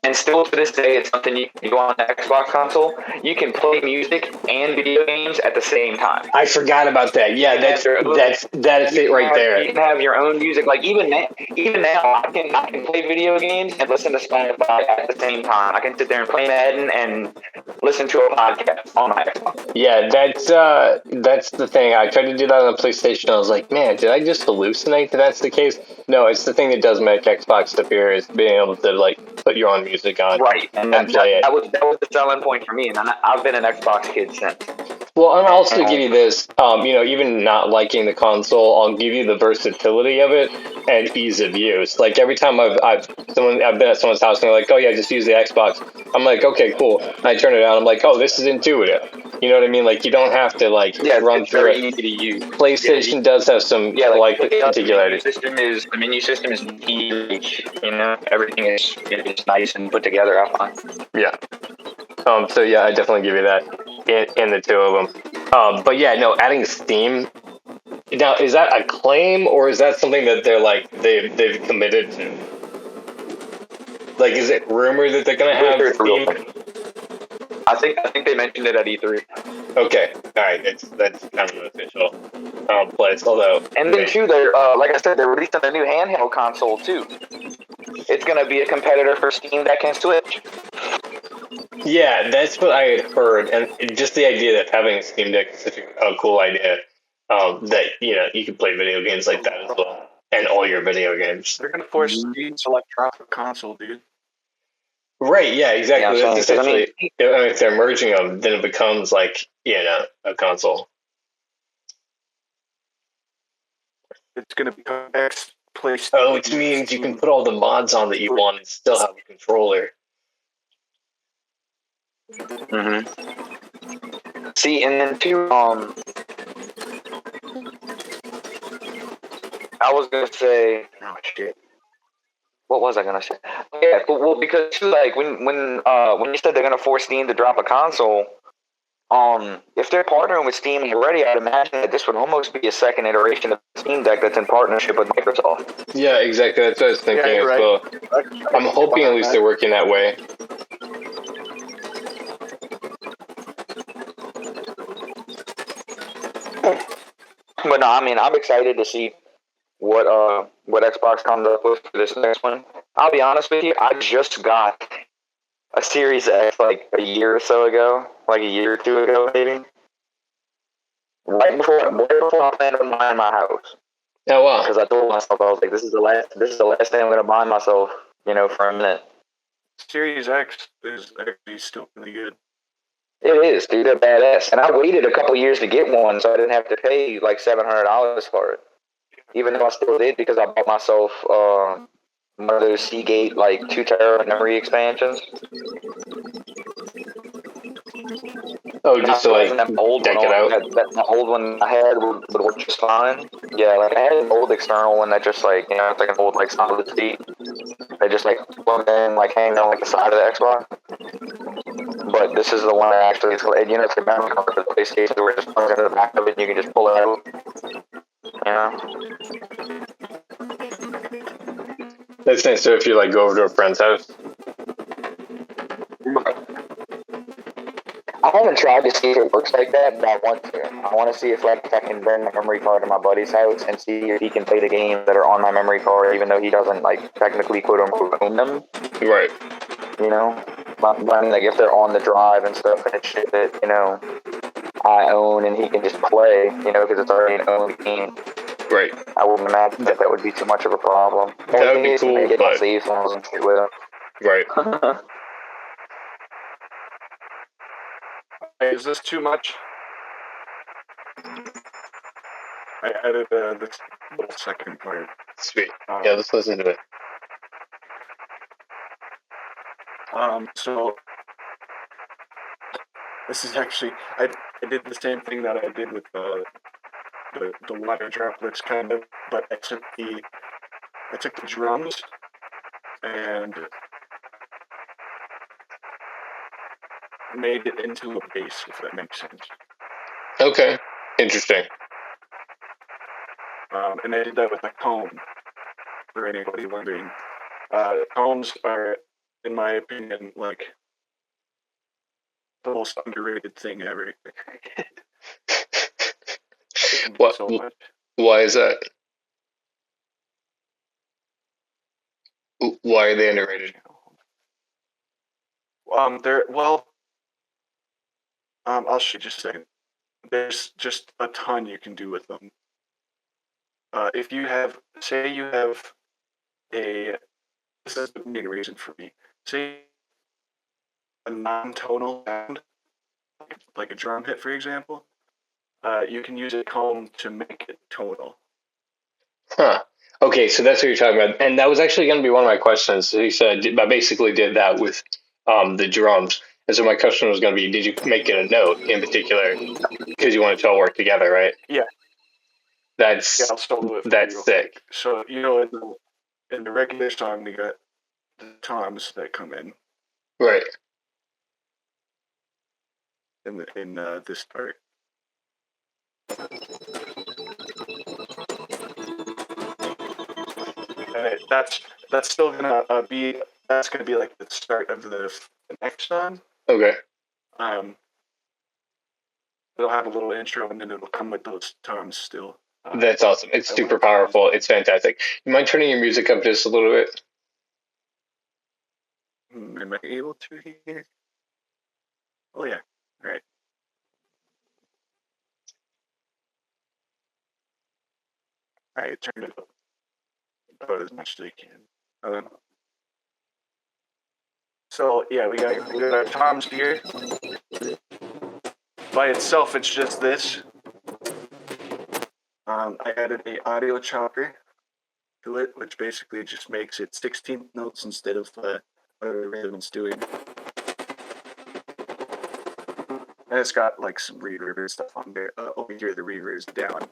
And still to this day, it's something you can go on the Xbox console. You can play music and video games at the same time. I forgot about that. Yeah, that's it right there. You can have your own music. Like even now, I can play video games and listen to Spotify at the same time. I can sit there and play Madden and listen to a podcast on my Xbox. Yeah, that's the thing. I tried to do that on the PlayStation. I was like, man, did I just hallucinate that that's the case? No, it's the thing that does make Xbox superior is being able to like put your own music on, Right, and play it. That was the selling point for me, and I've been an Xbox kid since. Well, and I'll also give you this, even not liking the console, I'll give you the versatility of it and ease of use. Like every time I've been at someone's house and they're like, oh yeah, just use the Xbox. I'm like, okay, cool. And I turn it on. I'm like, oh, this is intuitive. You know what I mean? Like you don't have to run it's through very it. easy to use. PlayStation does have some particularity. The menu system is huge. You know, everything is nice and put together. I find. Yeah. So yeah, I definitely give you that in the two of them. But yeah, no, adding Steam. Now, is that a claim or is that something that they're like they've committed to? Like, is it rumored that they're gonna have Steam? I think they mentioned it at E3. Okay, all right, that's kind of an official place. Although, and then too, they're like I said, they're releasing a new handheld console too. It's gonna be a competitor for Steam Deck and Switch. Yeah, that's what I had heard, and just the idea of having a Steam Deck is such a cool idea. That you can play video games like that as well, and all your video games. They're gonna force Steam to like drop a console, dude. Right? Yeah, exactly. Yeah, that's essentially. If they're merging them, then it becomes like a console. It's gonna become X PlayStation. Oh, which means you can put all the mods on that you want and still have a controller. Mm-hmm. See, and then too, I was gonna say, oh shit, what was I gonna say? Yeah, well, because too, like when you said they're gonna force Steam to drop a console, if they're partnering with Steam already, I'd imagine that this would almost be a second iteration of Steam Deck that's in partnership with Microsoft. Yeah, exactly. That's what I was thinking as well. I'm hoping at least they're working that way. But no, I mean, I'm excited to see what Xbox comes up with for this next one. I'll be honest with you, I just got a Series X like a year or so ago, like a year or two ago, maybe. Right before I planned on buying my house. Oh wow! Because I told myself, I was like, this is the last thing I'm gonna buy myself, for a minute. Series X is actually still really good. It is, dude. They're badass. And I waited a couple years to get one, so I didn't have to pay like $700 for it. Even though I still did, because I bought myself one of those Seagate like 2 terabyte memory expansions. Oh, just to like that old deck one, it out. That old one I had would work just fine. Yeah, like I had an old external one that just like it's like an old like solid state. They just like plug in, like hang on like the side of the Xbox. But this is the one that actually it's the memory card for the PlayStation where it just plugs into the back of it and you can just pull it out. That's nice. So if you like go over to a friend's house. I haven't tried to see if it works like that, but I want to. I want to see if I can bring my memory card to my buddy's house and see if he can play the games that are on my memory card, even though he doesn't technically quote unquote own them. Right. But I mean, like if they're on the drive and stuff and it's shit that I own and he can just play, because it's already an owned game. Right. I wouldn't imagine that would be too much of a problem. That would be cool, get my save files and shit with it. Right. Is this too much? I added this little second part. Sweet. Yeah, let's listen to it. So this is actually I did the same thing that I did with the water droplets kind of, but I took the drums and made it into a bass, if that makes sense. Okay. Interesting. And I did that with a comb, for anybody wondering. Combs are, in my opinion, like the most underrated thing ever. What? So much. Why is that? Why are they underrated? I'll show you just a second. There's just a ton you can do with them. If you have, say you have this is the main reason for me. Say a non-tonal sound, like a drum hit, for example, you can use a comb to make it tonal. Huh. Okay, so that's what you're talking about, and that was actually going to be one of my questions. So you said I basically did that with the drums, and so my question was going to be: did you make it a note in particular because you want it to all work together, right? Yeah. That's I'll solo it for that's you real sick. quick. So in the regular song, you got the toms that come in Right. in this part. And that's still gonna be like the start of the next song. Okay. It'll have a little intro and then it'll come with those toms still. That's awesome. It's super powerful. It's fantastic. You mind turning your music up just a little bit? Am I able to hear? Oh yeah. All right. All right, turn it up about as much as I can. So yeah, we got our toms here. By itself, it's just this. I added a audio chopper to it, which basically just makes it 16th notes instead of whatever the rhythm is doing. And it's got like some reverb and stuff on there. Over here, the reverb is down.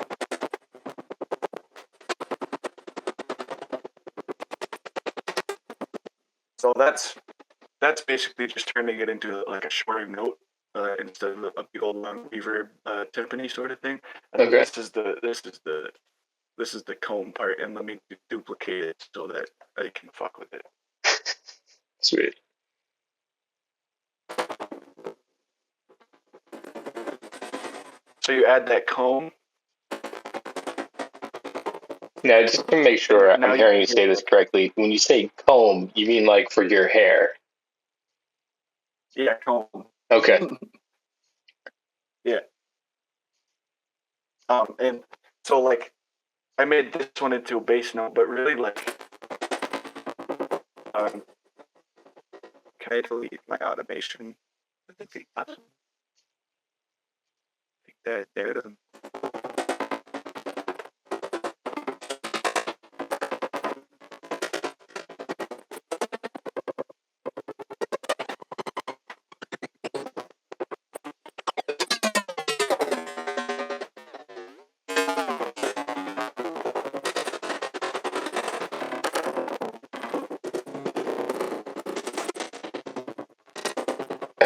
So that's basically just turning it into like a shorter note instead of a big old long reverb timpani sort of thing. And Okay. This is the comb part, and let me duplicate it so that I can fuck with it. Sweet. So you add that comb. Now, just to make sure Now I'm hearing you say this correctly, when you say comb, you mean like for your hair? Yeah, comb. Okay. Yeah. And so like I made this one into a bass note, but really like can I delete my automation? I think that there it is.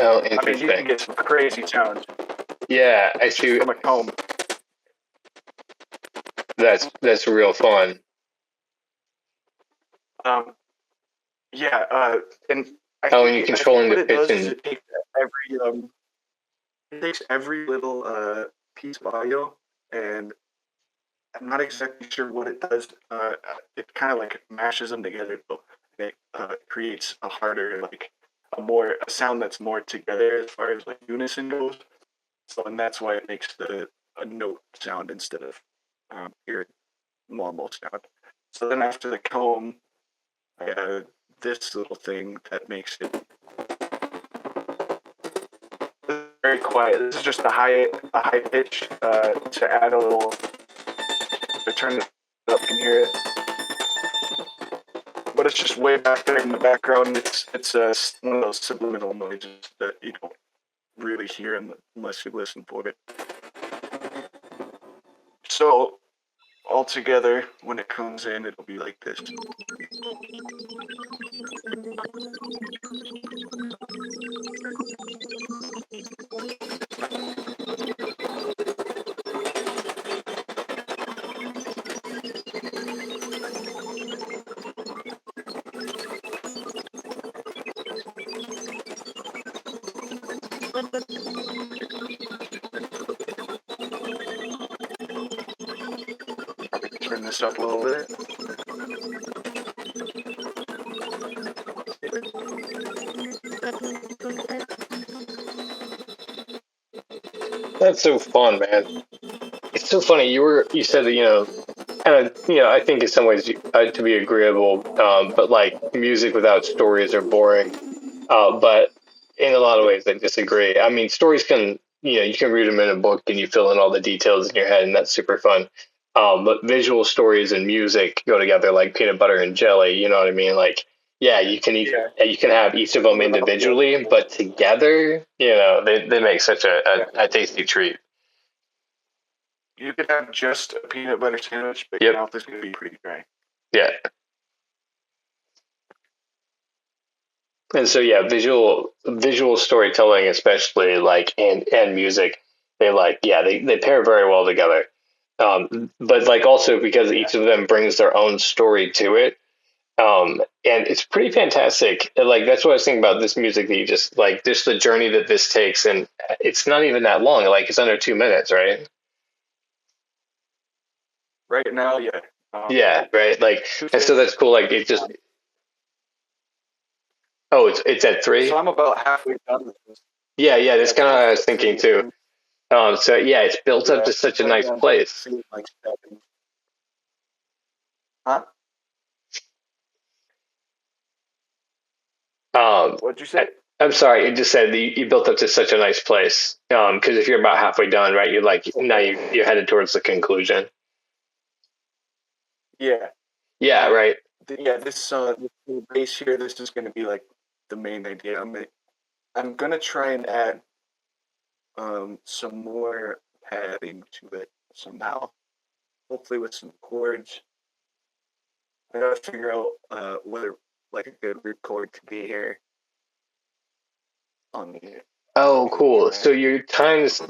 Oh, I mean, interesting. you can get some crazy sounds. Yeah, I see. From a comb. That's real fun. Yeah, and and you're controlling the pitch and it takes every little piece of audio, and I'm not exactly sure what it does. It kind of like mashes them together, so it creates a harder, like a sound that's more together as far as like unison goes. So, and that's why it makes a note sound instead of your normal sound. So then after the comb, I added this little thing that makes it very quiet. This is just a high pitch to add a little, to turn it up, you can hear it. But it's just way back there in the background. It's one of those subliminal noises that you don't really hear unless you listen for it. So all together, when it comes in, it'll be like this. Turn this up a little bit. That's so fun, man. It's so funny. You said that kind of I think in some ways to be agreeable, but like music without stories are boring. But in a lot of ways, I disagree. I mean, stories can you can read them in a book and you fill in all the details in your head, and that's super fun. But visual stories and music go together like peanut butter and jelly. You know what I mean? Like, yeah, you can have each of them individually, but together, they make such a tasty treat. You could have just a peanut butter sandwich, but Yep. your mouth is going to be pretty dry. Yeah. And so yeah, visual storytelling, especially like and music, they pair very well together. But like also because each of them brings their own story to it. And it's pretty fantastic. Like that's what I was thinking about this music that you just the journey that this takes, and it's not even that long. Like it's under 2 minutes, right? Right now, yeah. Yeah, right. Like, and so that's cool. Like it just. Oh, it's at 3. So I'm about halfway done with this. Yeah. That's kind of what I was thinking too. So yeah, it's built up to such a nice place. Like 7. Huh? What'd you say? I'm sorry, it just said you built up to such a nice place. Because if you're about halfway done, right, you're headed towards the conclusion. Yeah. Yeah, right. This base here, this is going to be like the main idea. I'm going to try and add some more padding to it somehow. Hopefully with some chords. I gotta figure out whether like a good root chord could be here on the. Oh, cool. So you're tying this.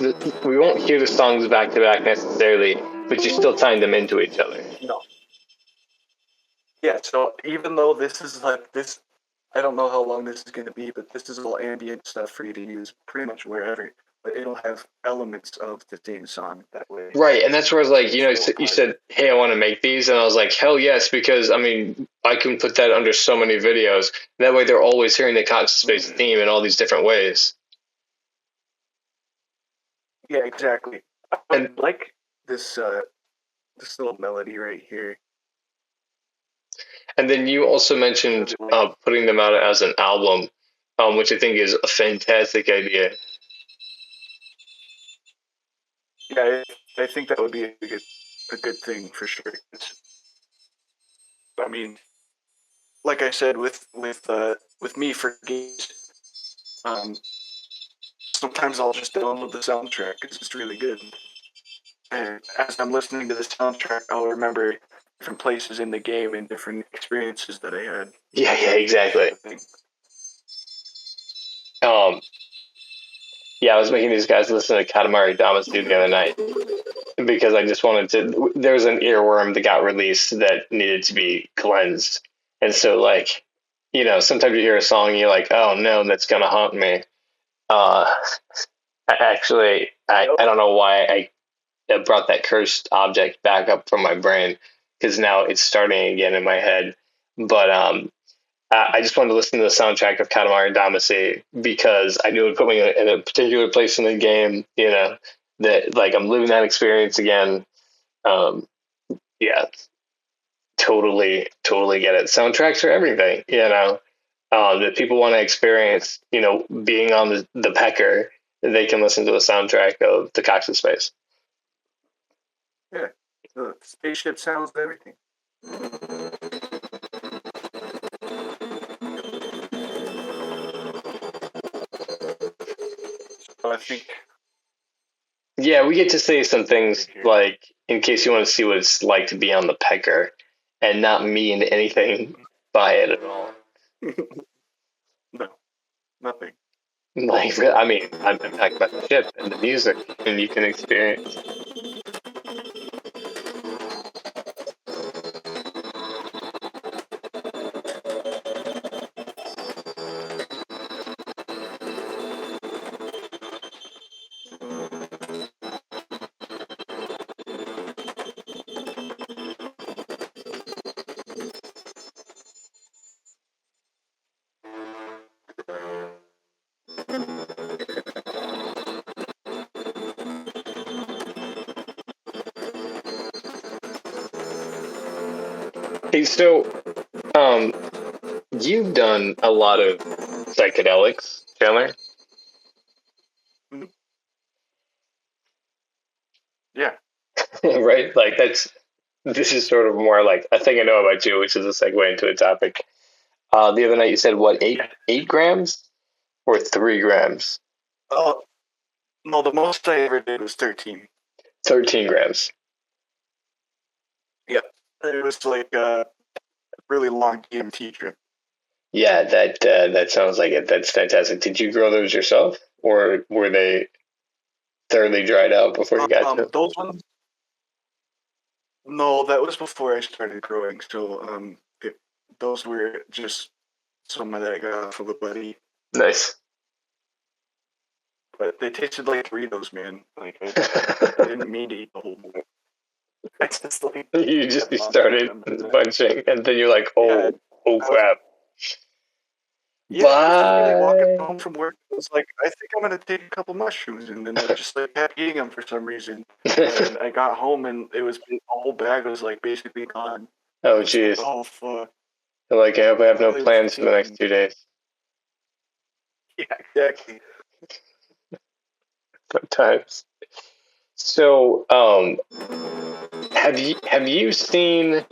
We won't hear the songs back to back necessarily, but you're still tying them into each other. No. Yeah. So even though this is like this, I don't know how long this is going to be, but this is all ambient stuff for you to use pretty much wherever. But it'll have elements of the theme song that way. Right, and that's where I was like, you said, hey, I want to make these, and I was like, hell yes, because I mean, I can put that under so many videos. That way, they're always hearing the Cox Space theme in all these different ways. Yeah, exactly. And like this little melody right here. And then you also mentioned putting them out as an album, which I think is a fantastic idea. Yeah, I think that would be a good thing for sure. I mean, like I said, with me for games, sometimes I'll just download the soundtrack because it's really good. And as I'm listening to the soundtrack, I'll remember different places in the game and different experiences that I had. Yeah, exactly. Yeah, I was making these guys listen to Katamari Damacy the other night because I just wanted to. There was an earworm that got released that needed to be cleansed, and so like, sometimes you hear a song and you're like, oh no, that's gonna haunt me. I don't know why I brought that cursed object back up from my brain because now it's starting again in my head. But I just wanted to listen to the soundtrack of Katamari Damacy because I knew it would put me in a particular place in the game, that like I'm living that experience again. Yeah, totally get it. Soundtracks are everything, that people want to experience, being on the Pecker, they can listen to the soundtrack of the Cox Space. Yeah, the spaceship sounds and everything. I think. Yeah, we get to say some things like, in case you want to see what it's like to be on the Pecker, and not mean anything by it at all. No, nothing. Like, I mean, I'm talking about the ship and the music, and you can experience. Hey, so you've done a lot of psychedelics, Chandler. Yeah. Right? Like this is sort of more like a thing I know about you, which is a segue into a topic. The other night you said what, 8 grams or 3 grams? Oh no, the most I ever did was 13. 13 grams. Yeah, it was like a really long DMT trip. Yeah, that sounds like it. That's fantastic. Did you grow those yourself, or were they thoroughly dried out before you got to them? Those ones. No, that was before I started growing. So those were just some that I got off of a buddy. Nice. But they tasted like Doritos, man. Like I didn't mean to eat the whole bowl. I just like You started bunching, and then you're like, oh crap. Yeah, I was really walking home from work. I was like, I think I'm gonna take a couple mushrooms, and then I just like kept eating them for some reason. And I got home, and it was the whole bag was like basically gone. Oh jeez. Like, oh fuck. Like I hope I have no plans for the next 2 days. Yeah, exactly. Sometimes. So, have you seen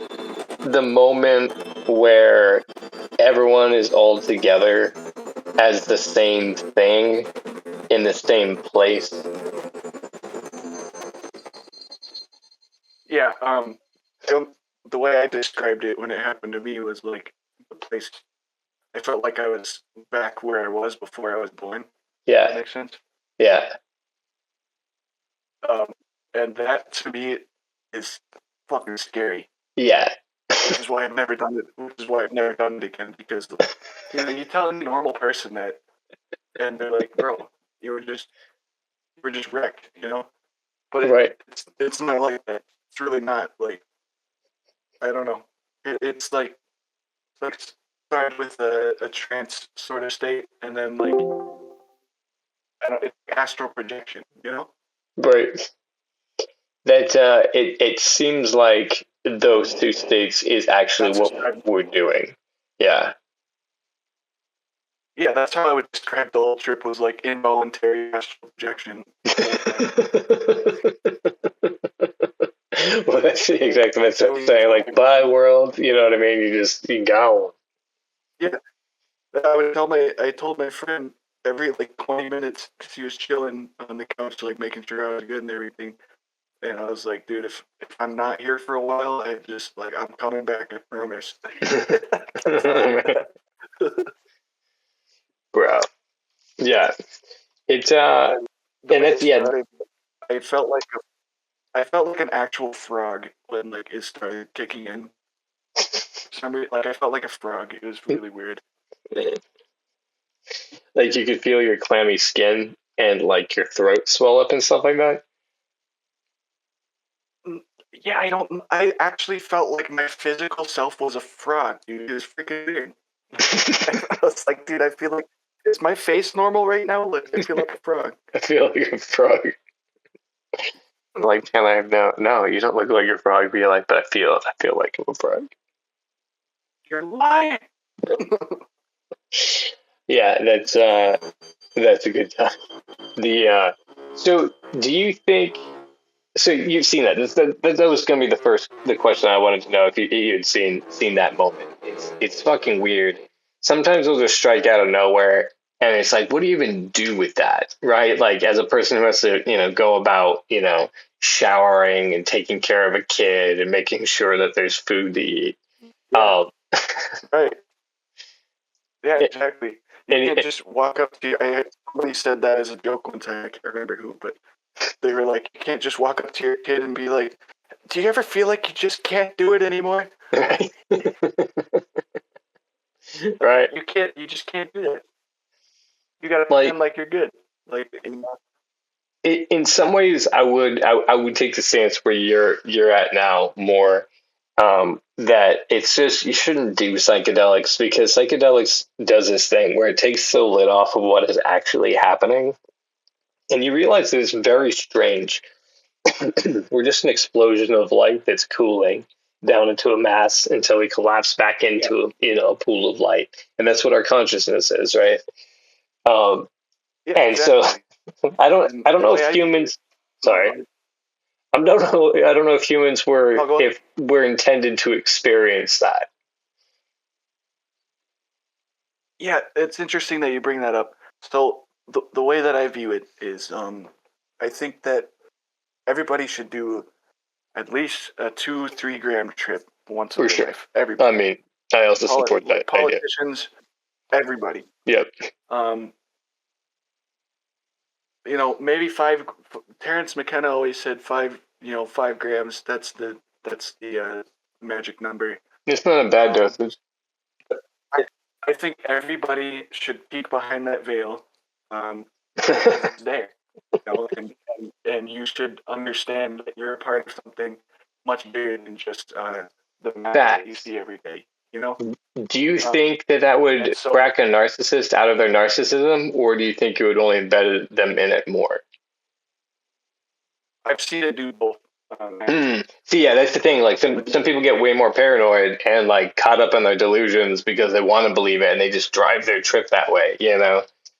the moment where everyone is all together as the same thing in the same place? Yeah. The way I described it when it happened to me was like the place. I felt like I was back where I was before I was born. Yeah. That makes sense. Yeah. And that to me is fucking scary. Yeah. Which is why I've never done it. Which is why I've never done it again. Because you tell a normal person that, and they're like, "Bro, you were just wrecked," But Right. It's not like that. It's really not like. I don't know. It's like started with a trance sort of state, and then like it's astral projection. Right. That it seems like those two states is actually what we're doing. Yeah. Yeah, that's how I would describe the whole trip, was like involuntary astral projection. Well, that's exactly what I'm saying. Like, bye world, you know what I mean? You go. Yeah, I told my friend every like 20 minutes, because he was chilling on the couch, like making sure I was good and everything. And I was like, dude, if I'm not here for a while, I'm coming back, I promise. Bro. Yeah. It's and that's I felt like an actual frog when like it started kicking in. Like I felt like a frog. It was really weird. Like you could feel your clammy skin and like your throat swell up and stuff like that. Yeah, I actually felt like my physical self was a frog, dude. It was freaking weird. I was like, dude, I feel like, is my face normal right now? Like, I feel like a frog. I feel like a frog. Like, Chandler, no, you don't look like a frog. Be like, but I feel like I'm a frog. You're lying. Yeah, that's a good time. So do you think? So you've seen that. That was going to be the question I wanted to know if you had seen that moment. It's fucking weird. Sometimes they'll just strike out of nowhere, and it's like, what do you even do with that, right? Like as a person who has to, go about, showering and taking care of a kid and making sure that there's food to eat. Yeah. Right. Yeah, exactly. You can't just walk up to somebody said that as a joke one time. I can't remember who, but they were like, you can't just walk up to your kid and be like, do you ever feel like you just can't do it anymore? Right. Right. You just can't do that. You gotta pretend like you're good. Like in some ways I would take the stance where you're at now more, that it's just, you shouldn't do psychedelics, because psychedelics does this thing where it takes the lid off of what is actually happening, and you realize that it's very strange. We're just an explosion of light that's cooling, down into a mass until we collapse back into a pool of light, and that's what our consciousness is, right? And exactly. so I don't The know way if I humans. oh, Sorry, I don't know if humans were go ahead. if we're intended to experience that. Yeah, it's interesting that you bring that up. So the way that I view it is, I think that everybody should do at least a 2-3 gram trip once in For their sure. life. Everybody. I mean, I also support that idea. Politicians, everybody. Yep. Maybe 5. Terrence McKenna always said 5. 5 grams. That's the magic number. It's not a bad dosage. I think everybody should peek behind that veil. It's there, and you should understand that you're a part of something much bigger than just the map that you see every day. Do you think that would crack a narcissist out of their narcissism, or do you think it would only embed them in it more? I've seen it do both. See, yeah, that's the thing. Like some people get way more paranoid and like caught up in their delusions because they want to believe it and they just drive their trip that way,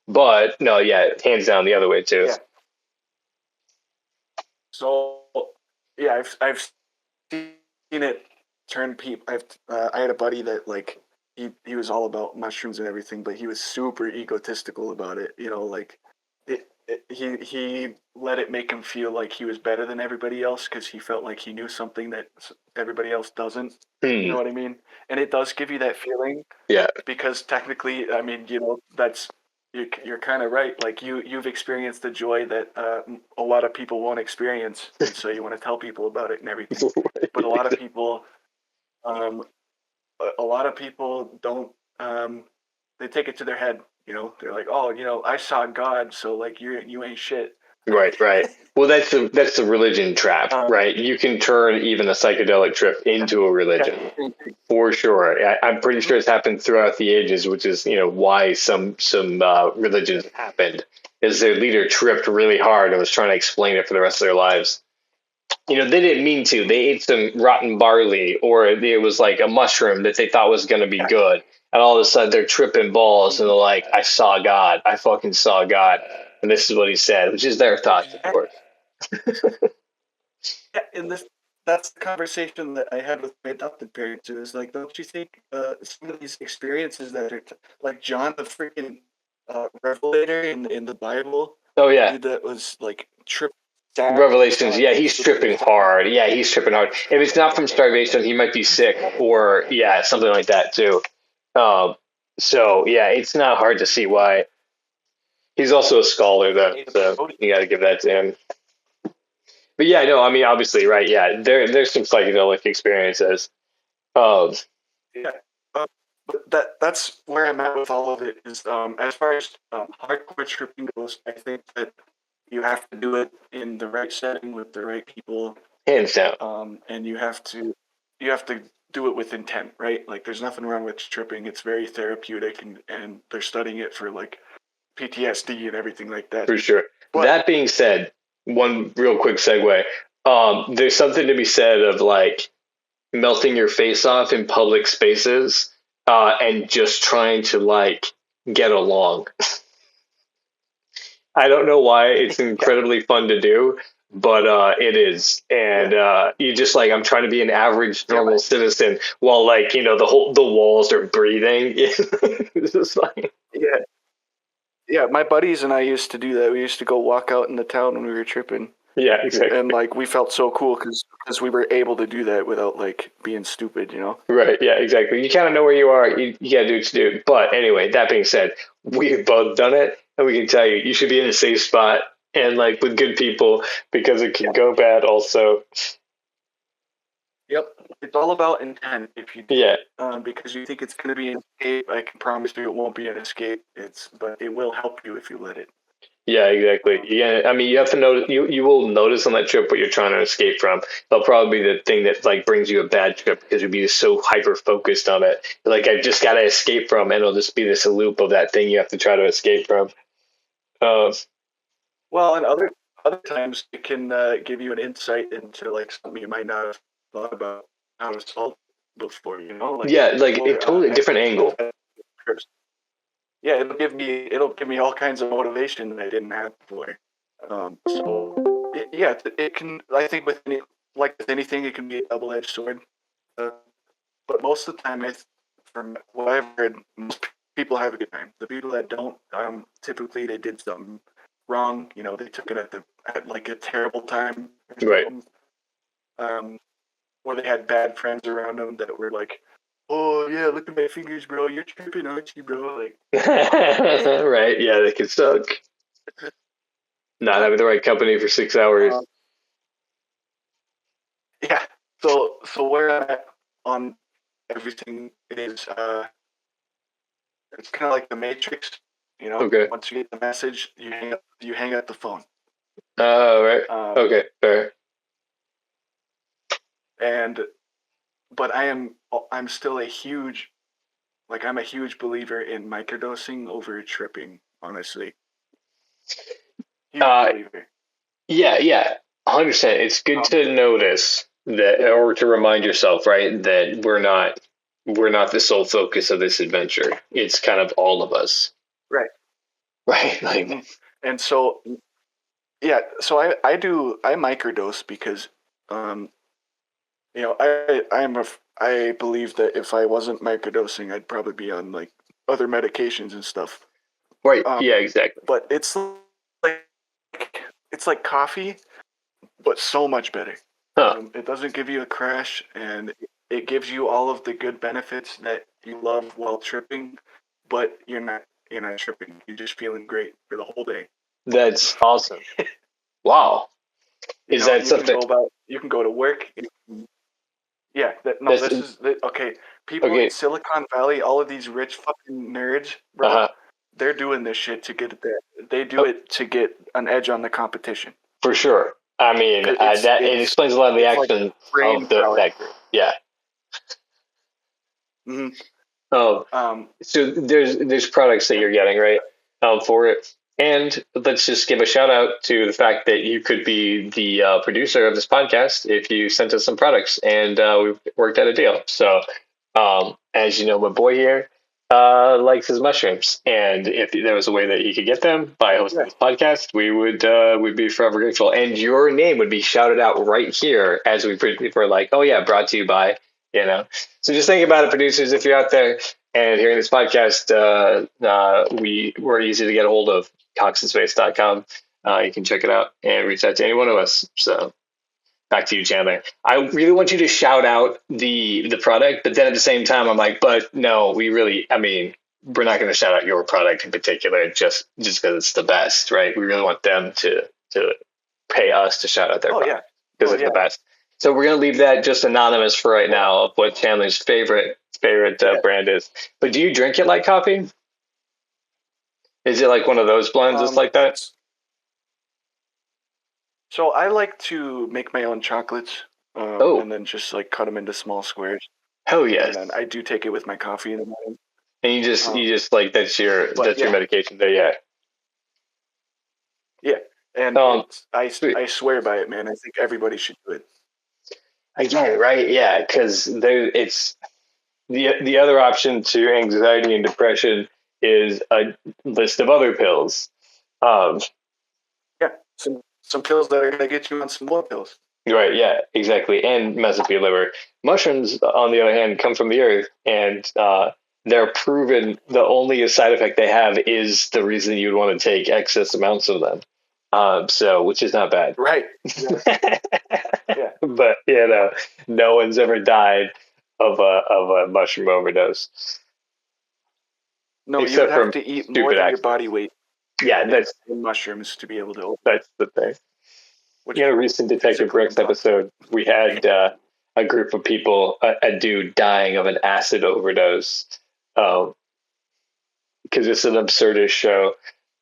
But no, yeah, hands down the other way too. Yeah. So yeah, I've seen it turn people. I had a buddy that like he was all about mushrooms and everything, but he was super egotistical about it. He let it make him feel like he was better than everybody else because he felt like he knew something that everybody else doesn't. You know what I mean? And it does give you that feeling. Yeah. Because technically, I mean, that's you're kind of right. Like you've experienced the joy that a lot of people won't experience, and so you want to tell people about it and everything. But a lot of people, don't. They take it to their head. They're like, oh, I saw God, so like you ain't shit. Right. Well, that's the religion trap, right? You can turn even a psychedelic trip into a religion, for sure. I'm pretty sure it's happened throughout the ages, which is why some religions happened. Is their leader tripped really hard and was trying to explain it for the rest of their lives. They didn't mean to. They ate some rotten barley, or it was like a mushroom that they thought was going to be good. And all of a sudden they're tripping balls and they're like, I saw God. I fucking saw God. And this is what he said, which is their thoughts, of course. Yeah, and that's the conversation that I had with my adopted parents too. Is like, don't you think some of these experiences that are like John the freaking Revelator in the Bible? Oh yeah, dude, that was like Revelations. Yeah, he's tripping hard. Yeah, he's tripping hard. If it's not from starvation, he might be sick, or something like that too. So yeah, it's not hard to see why. He's also a scholar, though, so you got to give that to him. But yeah, no, I mean, obviously, right? Yeah, there's some psychedelic experiences. Yeah, but that's where I'm at with all of it. Is as far as hardcore tripping goes, I think that you have to do it in the right setting with the right people. Hands down. And you have to do it with intent, right? Like, there's nothing wrong with tripping. It's very therapeutic, and they're studying it for like PTSD and everything like that. For sure. But that being said, one real quick segue. There's something to be said of like melting your face off in public spaces and just trying to like get along. I don't know why it's incredibly fun to do, but it is. And you just like, I'm trying to be an average normal citizen while like, the walls are breathing. It's just like, yeah, my buddies and I used to do that. We used to go walk out in the town when we were tripping. Yeah, exactly. And like, we felt so cool because we were able to do that without like being stupid, Right. Yeah, exactly. You kind of know where you are. You got to do what you do. But anyway, that being said, we've both done it, and we can tell you should be in a safe spot and like with good people because it can go bad also. Yep. It's all about intent. If you because you think it's going to be an escape, I can promise you it won't be an escape. But it will help you if you let it. Yeah, exactly. Yeah, I mean, you have to notice. You will notice on that trip what you're trying to escape from. That'll probably be the thing that like brings you a bad trip because you'll be so hyper focused on it. Like, I just got to escape from, and it'll just be this loop of that thing you have to try to escape from. Well, and other times it can give you an insight into like something you might not have thought about. out of salt before, like a totally different angle. Yeah, it'll give me all kinds of motivation that I didn't have before. It can. I think with anything, it can be a double-edged sword. But most of the time, from what I've heard, most people have a good time. The people that don't, typically they did something wrong. They took it at like a terrible time, right? Or they had bad friends around them that were like, "Oh yeah, look at my fingers, bro. You're tripping, aren't you, bro?" Like, right? Yeah, they could suck. Not having the right company for 6 hours. Yeah. So where I'm at on everything is it's kind of like the Matrix. Okay. Once you get the message, you hang up the phone. Oh, right. Okay, fair. But I'm still a huge believer in microdosing over tripping, honestly. Huge believer. Yeah, 100%. It's good to notice that, or to remind yourself, right, that we're not the sole focus of this adventure. It's kind of all of us. Right. Like, and so, yeah, so I microdose because, I believe that if I wasn't microdosing, I'd probably be on like other medications and stuff. Right. Yeah, exactly. But it's like coffee, but so much better. Huh. It doesn't give you a crash, and it gives you all of the good benefits that you love while tripping, but you're not tripping. You're just feeling great for the whole day. That's awesome. Wow. Is that something? You can go to work. Yeah. Okay. People in Silicon Valley, all of these rich fucking nerds, bro, they're doing this shit to get there. They do it to get an edge on the competition. For sure. I mean, it explains a lot of the action of that group. Yeah. Mm-hmm. So there's products that you're getting, right, for it. And let's just give a shout out to the fact that you could be the producer of this podcast if you sent us some products, and we've worked out a deal. So, as you know, my boy here likes his mushrooms, and if there was a way that you could get them by hosting this podcast, we'd be forever grateful. And your name would be shouted out right here as we're like, oh yeah, brought to you by, So just think about it, producers, if you're out there and hearing this podcast, we're easy to get a hold of. CoxandSpace.com. You can check it out and reach out to any one of us. So back to you, Chandler. I really want you to shout out the product, but then at the same time, I'm like, but no, we're not going to shout out your product in particular just because it's the best, right? We really want them to pay us to shout out their product because it's the best. So we're going to leave that just anonymous for right now of what Chandler's favorite brand is. But do you drink it like coffee? Is it like one of those blends just like that? So I like to make my own chocolates and then just like cut them into small squares. Oh yes. And then I do take it with my coffee in the morning. And you just like that's your medication there, yeah. Yeah, and I swear by it, man. I think everybody should do it. Again, right? Yeah, because it's the other option to anxiety and depression is a list of other pills. Some pills that are going to get you on some more pills. Right, yeah, exactly, and mess up your liver. Mushrooms, on the other hand, come from the earth, and they're proven the only side effect they have is the reason you'd want to take excess amounts of them. Which is not bad. Right. Yeah. But, no one's ever died of a mushroom overdose. No, you would have to eat more than your body weight. Yeah, that's in mushrooms to be able to. That's the thing. In a recent Detective Rex episode, we had a group of people, a dude dying of an acid overdose, because it's an absurdist show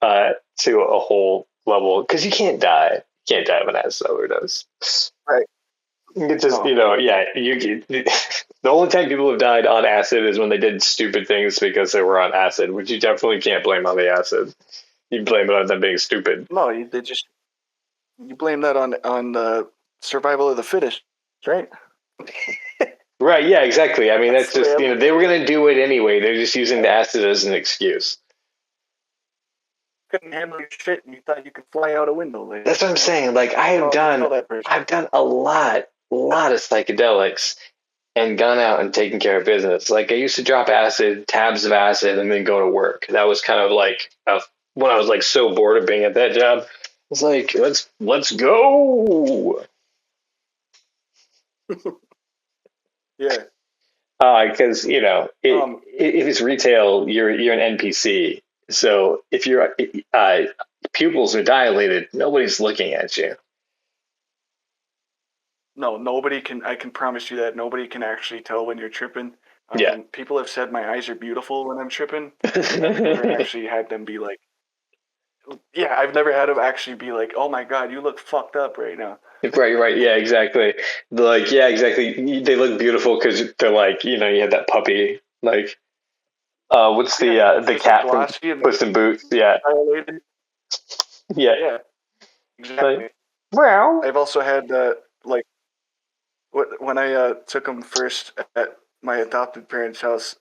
to a whole level. Because you can't die of an acid overdose, right? It's just the only time people have died on acid is when they did stupid things because they were on acid, which you definitely can't blame on the acid. You blame it on them being stupid. No, you blame that on the survival of the fittest, right? Right, yeah, exactly. I mean, that's the way just, I they were going to do it anyway. They're just using the acid as an excuse. couldn't handle your shit and you thought you could fly out a window. Like, That's what I'm saying. Like, I've done a lot of psychedelics and gone out and taken care of business. Like, I used to drop acid, tabs of acid, and then go to work. That was kind of like when I was like so bored of being at that job. I was like, let's go. Yeah. Because if it's retail, you're an NPC. So if your pupils are dilated, nobody's looking at you. No, nobody can. I can promise you that nobody can actually tell when you're tripping. Yeah. People have said my eyes are beautiful when I'm tripping. I've never actually had them be like, yeah, I've never had them actually be like, oh my God, you look fucked up right now. Right. Yeah, exactly. Like, yeah, exactly. They look beautiful because they're like, you had that puppy. Like, what's the cat from Puss in Boots? Yeah. Dilated. Yeah. Yeah. Exactly. Like, well, I've also had when I took them first at my adopted parents' house.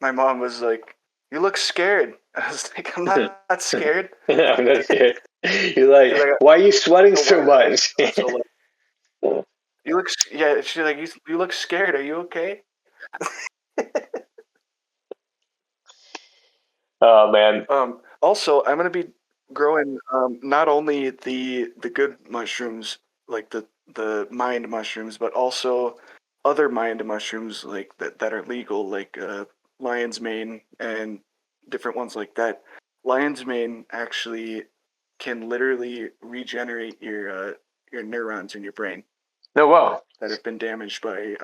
My mom was like, "You look scared." I was like, "I'm not scared." I'm not scared. You're like, why are you sweating so much? So, you look. Yeah, she's like, you look scared. Are you okay? Oh man. Also, I'm gonna be growing not only the good mushrooms, like the mind mushrooms, but also other mind mushrooms like that are legal, like lion's mane and different ones like that. Lion's mane actually can literally regenerate your neurons in your brain. No, wow. That have been damaged by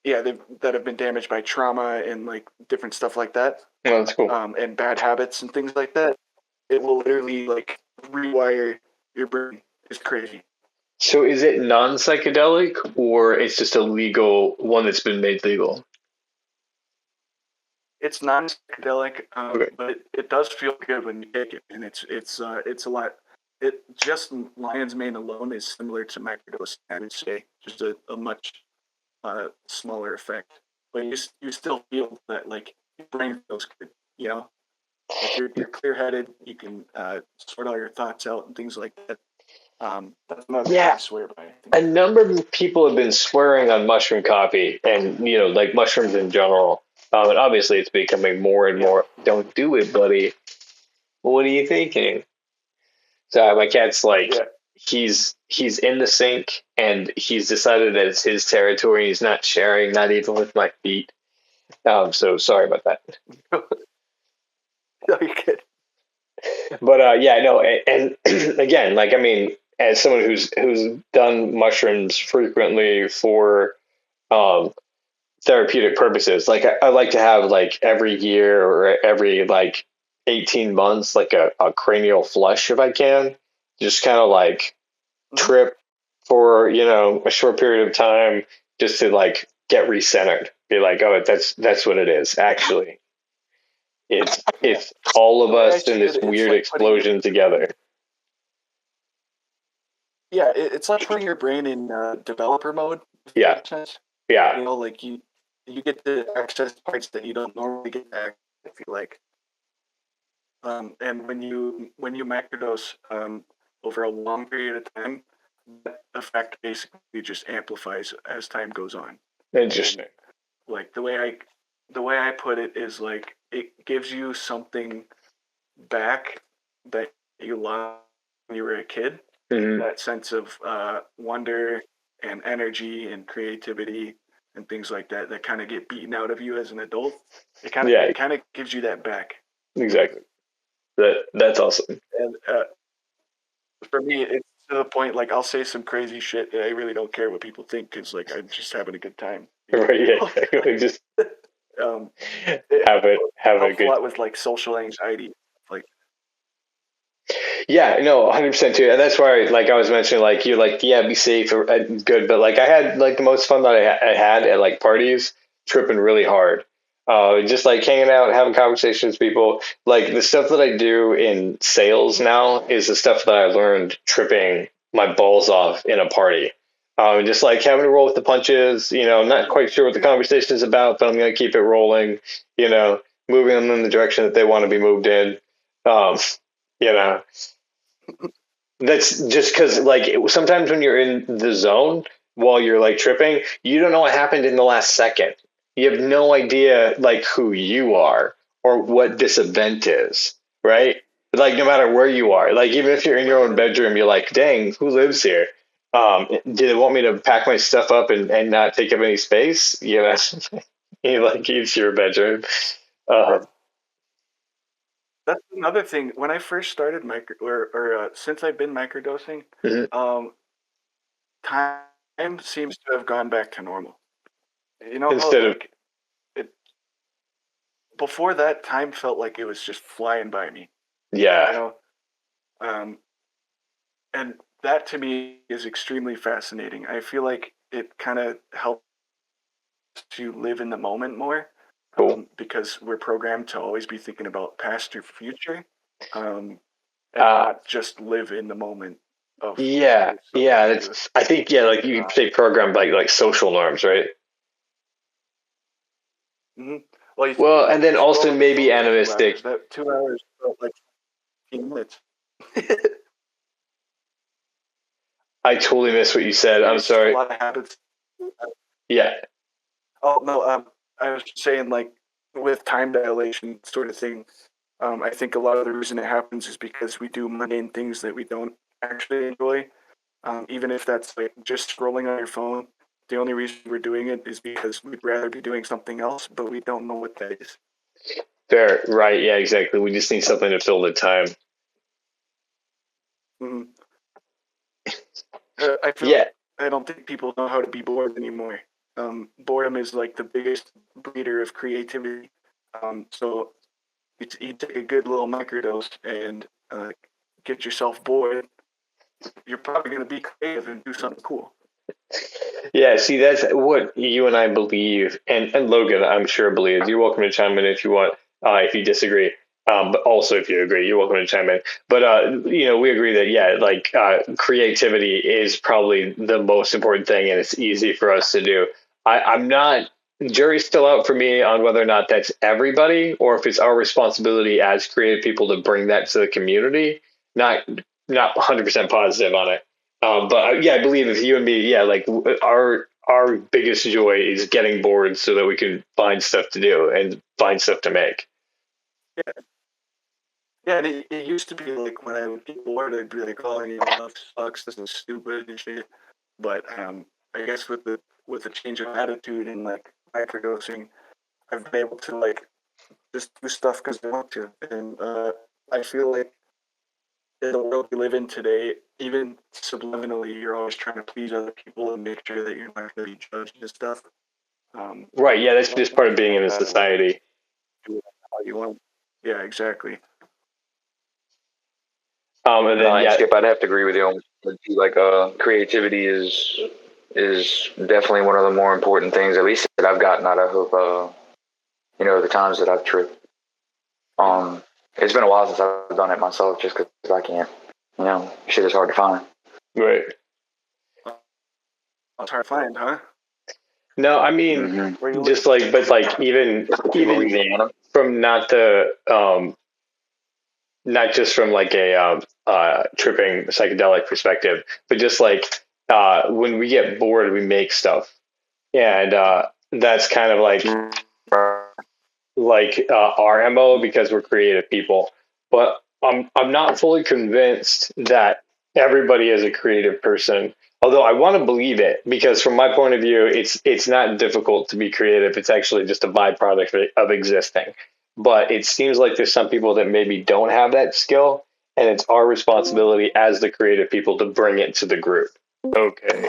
that have been damaged by trauma and like different stuff like that. Oh, that's cool. And bad habits and things like that. It will literally like rewire your brain. It's crazy. So is it non-psychedelic or it's just a legal one that's been made legal? It's non-psychedelic, Okay. but it does feel good when you take it, and it's a lot. It just lion's mane alone is similar to microdosing. I would say just a much smaller effect, but you still feel that like your brain feels good. If you're clear-headed, you can sort all your thoughts out and things like that. That's another thing I swear by. A number of people have been swearing on mushroom coffee and, like mushrooms in general. And obviously it's becoming more and more, don't do it, buddy. What are you thinking? So my cat's like, he's in the sink and he's decided that it's his territory. He's not sharing, not even with my feet. So sorry about that. No, you're good. But and again, like, I mean, as someone who's done mushrooms frequently for therapeutic purposes, like I like to have like every year or every like 18 months, like a cranial flush if I can, just kind of like trip for a short period of time just to like get recentered, be like, oh, that's what it is actually. It's all of us in this weird explosion together. Yeah, it's like putting your brain in developer mode. Yeah. Yeah. Like you get to access parts that you don't normally get to access, if you like. And when you microdose over a long period of time, that effect basically just amplifies as time goes on. Interesting. And, like the way I put it is like it gives you something back that you lost when you were a kid. Mm-hmm. That sense of wonder and energy and creativity and things like that kind of get beaten out of you as an adult. It kind of gives you that back. Exactly. That's awesome. And for me, it's to the point like I'll say some crazy shit that I really don't care what people think because like I'm just having a good time. Right? Yeah. Exactly. Just have a good. A lot with like social anxiety, like. Yeah, no, 100% too, and that's why, like I was mentioning, like you're like, yeah, be safe, or good, but like I had like the most fun that I had at like parties, tripping really hard, just like hanging out, having conversations with people. Like the stuff that I do in sales now is the stuff that I learned tripping my balls off in a party. Just like having to roll with the punches. I'm not quite sure what the conversation is about, but I'm going to keep it rolling. Moving them in the direction that they want to be moved in. Um, you know, that's just because sometimes when you're in the zone while you're like tripping, you don't know what happened in the last second. You have no idea like who you are or what this event is, right? Like no matter where you are, like even if you're in your own bedroom, you're like, dang, who lives here? Do they want me to pack my stuff up and not take up any space? It's your bedroom. That's another thing. When I first started since I've been microdosing, Mhm. time seems to have gone back to normal. You know how Instead of it before that, time felt like it was just flying by me. You yeah, know, um, and that to me is extremely fascinating. I feel like it kind of helps to live in the moment more, cool. because we're programmed to always be thinking about past or future, and Uh, not just live in the moment of yeah, what we're yeah. supposed to do. I think like you say programmed like social norms, right? Mm-hmm. Well, you think Well, and about then also scrolling your maybe phone for 2 hours. animistic. That 2 hours felt like 15 minutes. I totally missed what you said. I'm It's just a sorry. lot of habits. Yeah. Oh no, I was just saying, like, with time dilation sort of thing. I think a lot of the reason it happens is because we do mundane things that we don't actually enjoy. Even if that's like just scrolling on your phone, the only reason we're doing it is because we'd rather be doing something else, but we don't know what that is. Fair. Right. Yeah, exactly. We just need something to fill the time. Mm-hmm. I feel Yeah. like I don't think people know how to be bored anymore. Boredom is like the biggest breeder of creativity. So you take a good little microdose and get yourself bored, you're probably going to be creative and do something cool. Yeah. See, that's what you and I believe. And Logan, I'm sure believes. You're welcome to chime in if you want, if you disagree. But also, if you agree, you're welcome to chime in. But we agree that creativity is probably the most important thing, and it's easy for us to do. I'm not. Jury's still out for me on whether or not that's everybody, or if it's our responsibility as creative people to bring that to the community. Not 100% positive on it. But I believe if you and me, our biggest joy is getting bored so that we can find stuff to do and find stuff to make. Yeah, yeah. And it used to be like when I would get bored, I'd be like, "Oh, life sucks. This is stupid and shit." But I guess with the change of attitude and like microdosing, I've been able to like just do stuff because I want to, and I feel like in the world we live in today, even subliminally, you're always trying to please other people and make sure that you're not going to be judged and stuff. Right. Yeah, that's just part of Once you being know in a that, like, society. do it how you want. Yeah, exactly. And No, then and yeah, Skip, I'd have to agree with you. Like, creativity is definitely one of the more important things, at least that I've gotten out of the times that I've tripped. It's been a while since I've done it myself, just because I can't. Shit is hard to find. right. It's hard to find, huh? No, I mean Mm-hmm. Where you just live? like, but like In even Louisiana. from not just from like a tripping psychedelic perspective, but just like when we get bored, we make stuff, and that's kind of our MO because we're creative people. But I'm not fully convinced that everybody is a creative person. Although I want to believe it because from my point of view, it's not difficult to be creative. It's actually just a byproduct of existing. But it seems like there's some people that maybe don't have that skill, and it's our responsibility as the creative people to bring it to the group. Okay.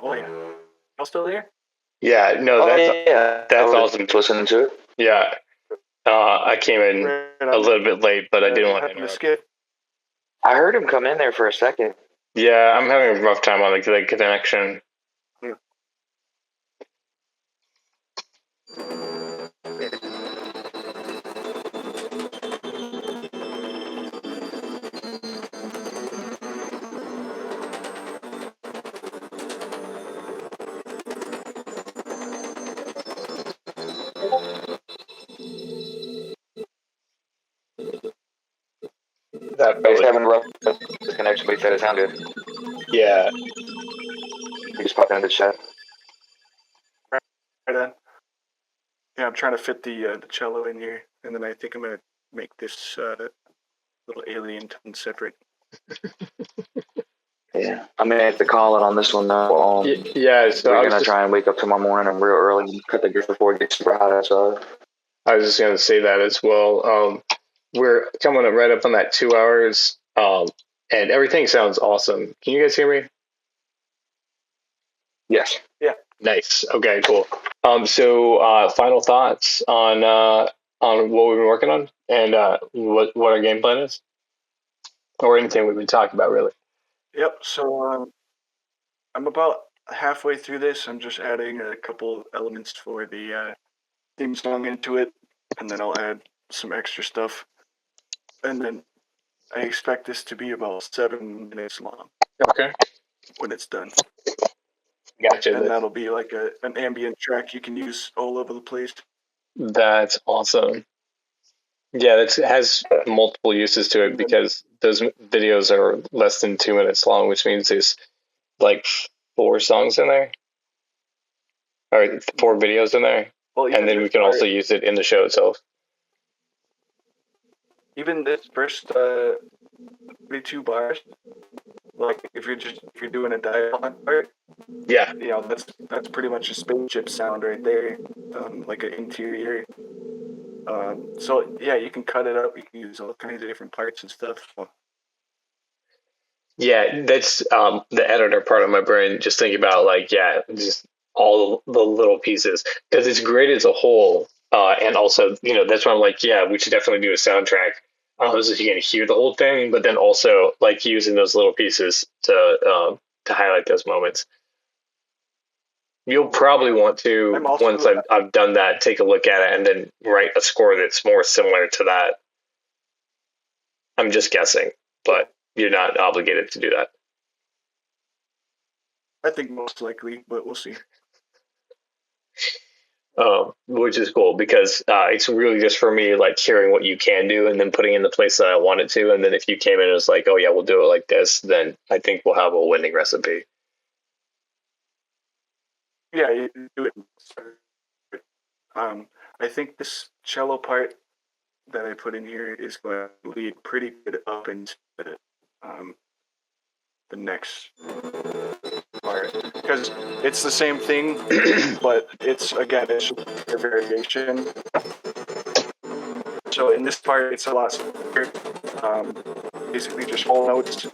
Oh yeah, y'all still there? Yeah, no, that's awesome. Listening to it. Yeah, I came in a little bit late, but I didn't want to to interrupt. skip. I heard him come in there for a second. Yeah, I'm having a rough time on the connection. That He's probably, having a rough connection, but he said it sounded good. yeah. He just popped into the chat. Right on. Yeah, I'm trying to fit the cello in here, and then I think I'm gonna make this little alien tone separate. Yeah, I'm gonna have to call it on this one though. Yeah, so we're gonna try and wake up tomorrow morning and real early and cut the gears before it gets super hot outside. I was just gonna say that as well. We're coming right up on that 2 hours, and everything sounds awesome. Can you guys hear me? Yes. Yeah. Nice. Okay, cool. So final thoughts on what we've been working on and what our game plan is, or anything we've been talking about, really. Yep. So I'm about halfway through this. I'm just adding a couple elements for the theme song into it, and then I'll add some extra stuff. And then I expect this to be about 7 minutes long. Okay. When it's done. Gotcha. And that'll be like an ambient track you can use all over the place. That's awesome. Yeah, it has multiple uses to it because those videos are less than 2 minutes long, which means there's like 4 songs in there, or 4 videos in there, and then we can also use it in the show itself. Even this first 2 bars, like if you're doing a dialogue part, yeah, that's pretty much a spaceship sound right there, like an interior. So yeah, you can cut it up. You can use all kinds of different parts and stuff. Yeah, that's the editor part of my brain. Just thinking about just all the little pieces because it's great as a whole, and also that's why I'm like, yeah, we should definitely do a soundtrack. So you can hear the whole thing, but then also like using those little pieces to highlight those moments. You'll probably want to, once I've done that, take a look at it and then write a score that's more similar to that. I'm just guessing, but you're not obligated to do that. I think most likely, but we'll see. Which is cool because it's really just for me, like hearing what you can do and then putting in the place that I want it to. And then if you came in and was like, oh yeah, we'll do it like this, then I think we'll have a winning recipe. Yeah, you do it. I think this cello part that I put in here is going to lead pretty good up into the next part because it's the same thing, but it's a variation. So in this part, it's a lot simpler. Basically, just whole notes.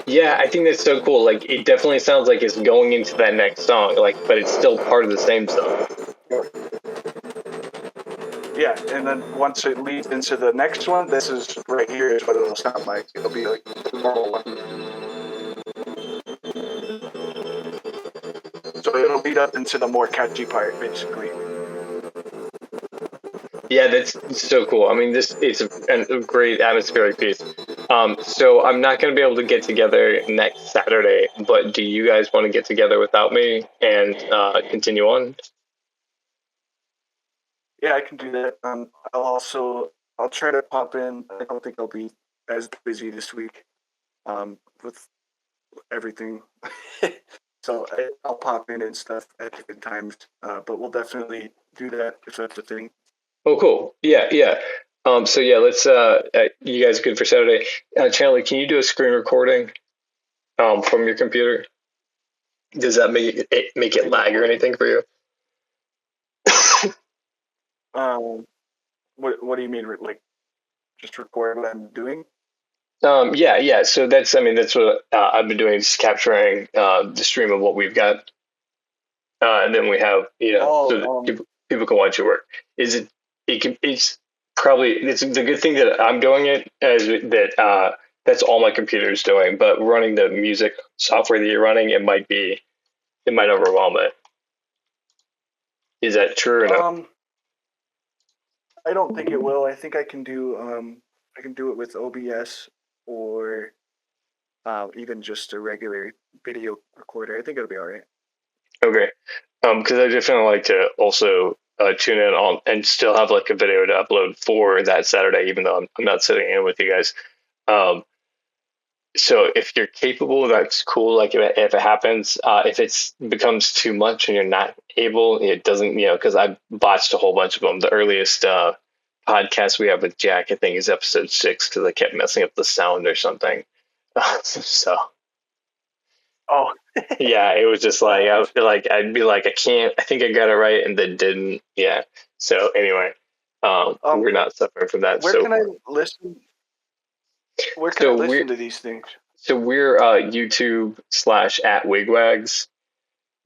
Yeah, I think that's so cool. Like, it definitely sounds like it's going into that next song, but it's still part of the same song. Yeah, and then once it leads into the next one, this is right here is what it'll sound like. It'll be like the normal one. So it'll lead up into the more catchy part, basically. Yeah, that's so cool. I mean, it's a great atmospheric piece. So I'm not going to be able to get together next Saturday, but do you guys want to get together without me and continue on? Yeah, I can do that. I'll try to pop in. I don't think I'll be as busy this week with everything. So I'll pop in and stuff at different times. But we'll definitely do that if that's the thing. Oh, cool. Yeah. So yeah, let's. You guys good for Saturday? Chandler, can you do a screen recording from your computer? Does that make it lag or anything for you? What do you mean? Like, just record what I'm doing? Yeah. So that's what I've been doing, just capturing the stream of what we've got, and then we have so that people can watch your work. Is it? It's probably it's the good thing that I'm doing it is that that's all my computer's doing, but running the music software that you're running, it might overwhelm it. Is that true or no? I don't think it will. I think I can do it with OBS or even just a regular video recorder. I think it'll be all right. Okay. Because I definitely like to also tune in on and still have like a video to upload for that Saturday, even though I'm not sitting in with you guys. So if you're capable, that's cool. Like if it happens, if it becomes too much and you're not able, it doesn't, because I botched a whole bunch of them. The earliest podcast we have with Jack, I think, is episode 6 because I kept messing up the sound or something. So. Oh. Yeah, it was just like I'd be like, I think I got it right, and then didn't. Yeah. So anyway, we're not suffering from that. Where can I listen? Where can I listen to these things? So we're YouTube / @wigwags,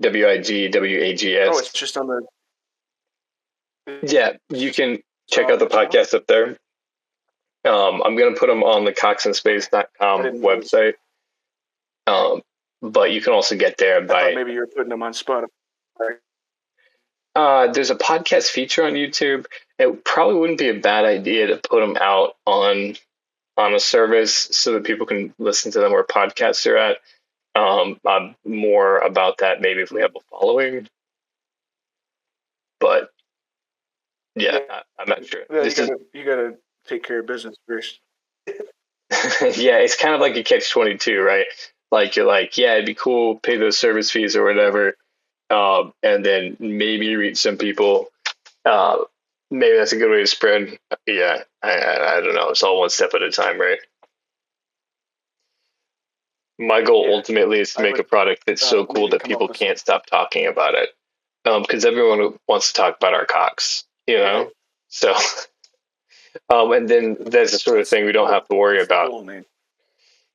WIGWAGS. Oh, it's just on the. Yeah, you can check out the podcast up there. I'm gonna put them on the coxinspace.com website. But you can also get there by. Maybe you're putting them on Spotify. There's a podcast feature on YouTube. It probably wouldn't be a bad idea to put them out on a service so that people can listen to them where podcasts are at. More about that maybe if we have a following. But yeah, I'm not sure. Yeah, you gotta take care of business first. Yeah, it's kind of like a catch-22, right? Like you're like, yeah, it'd be cool, pay those service fees or whatever, and then maybe reach some people. Maybe that's a good way to spread. Yeah, I don't know. It's all one step at a time, right? My goal ultimately is to make a product that's so cool that people can't stop talking about it, because everyone wants to talk about our cocks, So, and then that's the sort of thing we don't have to worry about. Cool, man.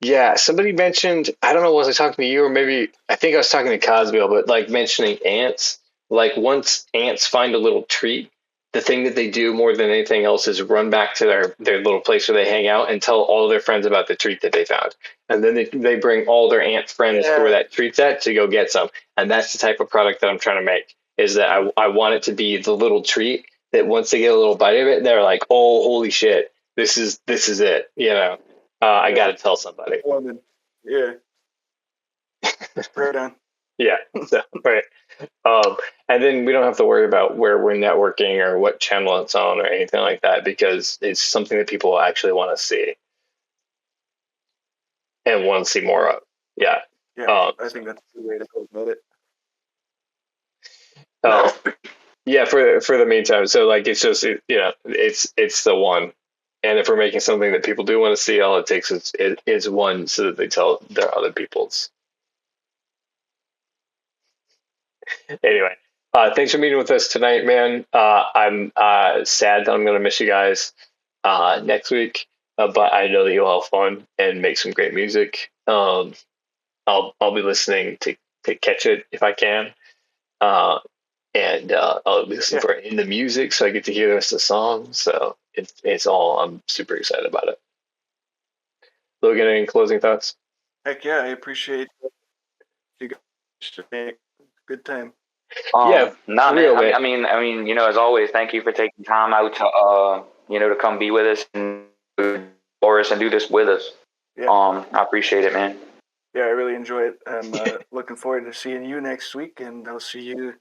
Yeah, somebody mentioned, I don't know, was I talking to you or maybe, I think I was talking to Cosbill, but like mentioning ants, like once ants find a little treat, the thing that they do more than anything else is run back to their little place where they hang out and tell all their friends about the treat that they found. And then they bring all their ant friends to where that treat's at to go get some. And that's the type of product that I'm trying to make, is that I want it to be the little treat that once they get a little bite of it, they're like, oh, holy shit, this is it, I got to tell somebody. Yeah. Right on. Yeah. So, right. And then we don't have to worry about where we're networking or what channel it's on or anything like that, because it's something that people actually want to see and want to see more of. Yeah. Yeah. I think that's the way to go about it. Yeah. For the meantime. So like, it's just, it's the one. And if we're making something that people do want to see, all it takes is one so that they tell their other people's. Anyway, thanks for meeting with us tonight, man. I'm sad that I'm going to miss you guys next week, but I know that you'll have fun and make some great music. I'll be listening to catch it if I can. And I'll be listening for it in the music, so I get to hear the rest of the song. So it's all, I'm super excited about it. Logan, any closing thoughts? Heck yeah, I appreciate you guys. Good time. Man. I mean, as always, thank you for taking time out to to come be with us and for us and do this with us. Yeah. I appreciate it, man. Yeah, I really enjoy it. I'm looking forward to seeing you next week, and I'll see you,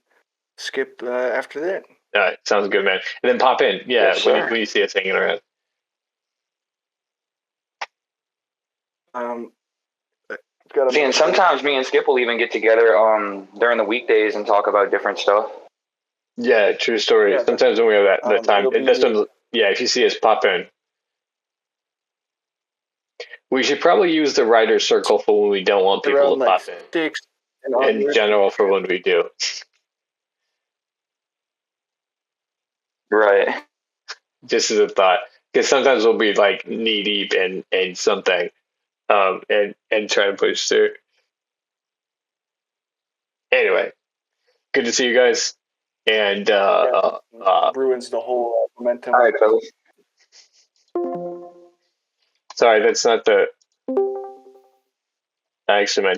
Skip, after that. All right, sounds good, man. And then pop in, Yes, when you see us hanging around. And sometimes me and Skip will even get together during the weekdays and talk about different stuff. Yeah, true story. Yeah, sometimes when we have that time, if you see us, pop in. We should probably use the writer's circle for when we don't want people to pop in. In general, for when we do. Right. Just as a thought. because sometimes we'll be like knee deep in something, and try to push through. Anyway, good to see you guys, and ruins the whole momentum. All right, fellas. sorry, that's not the. I actually meant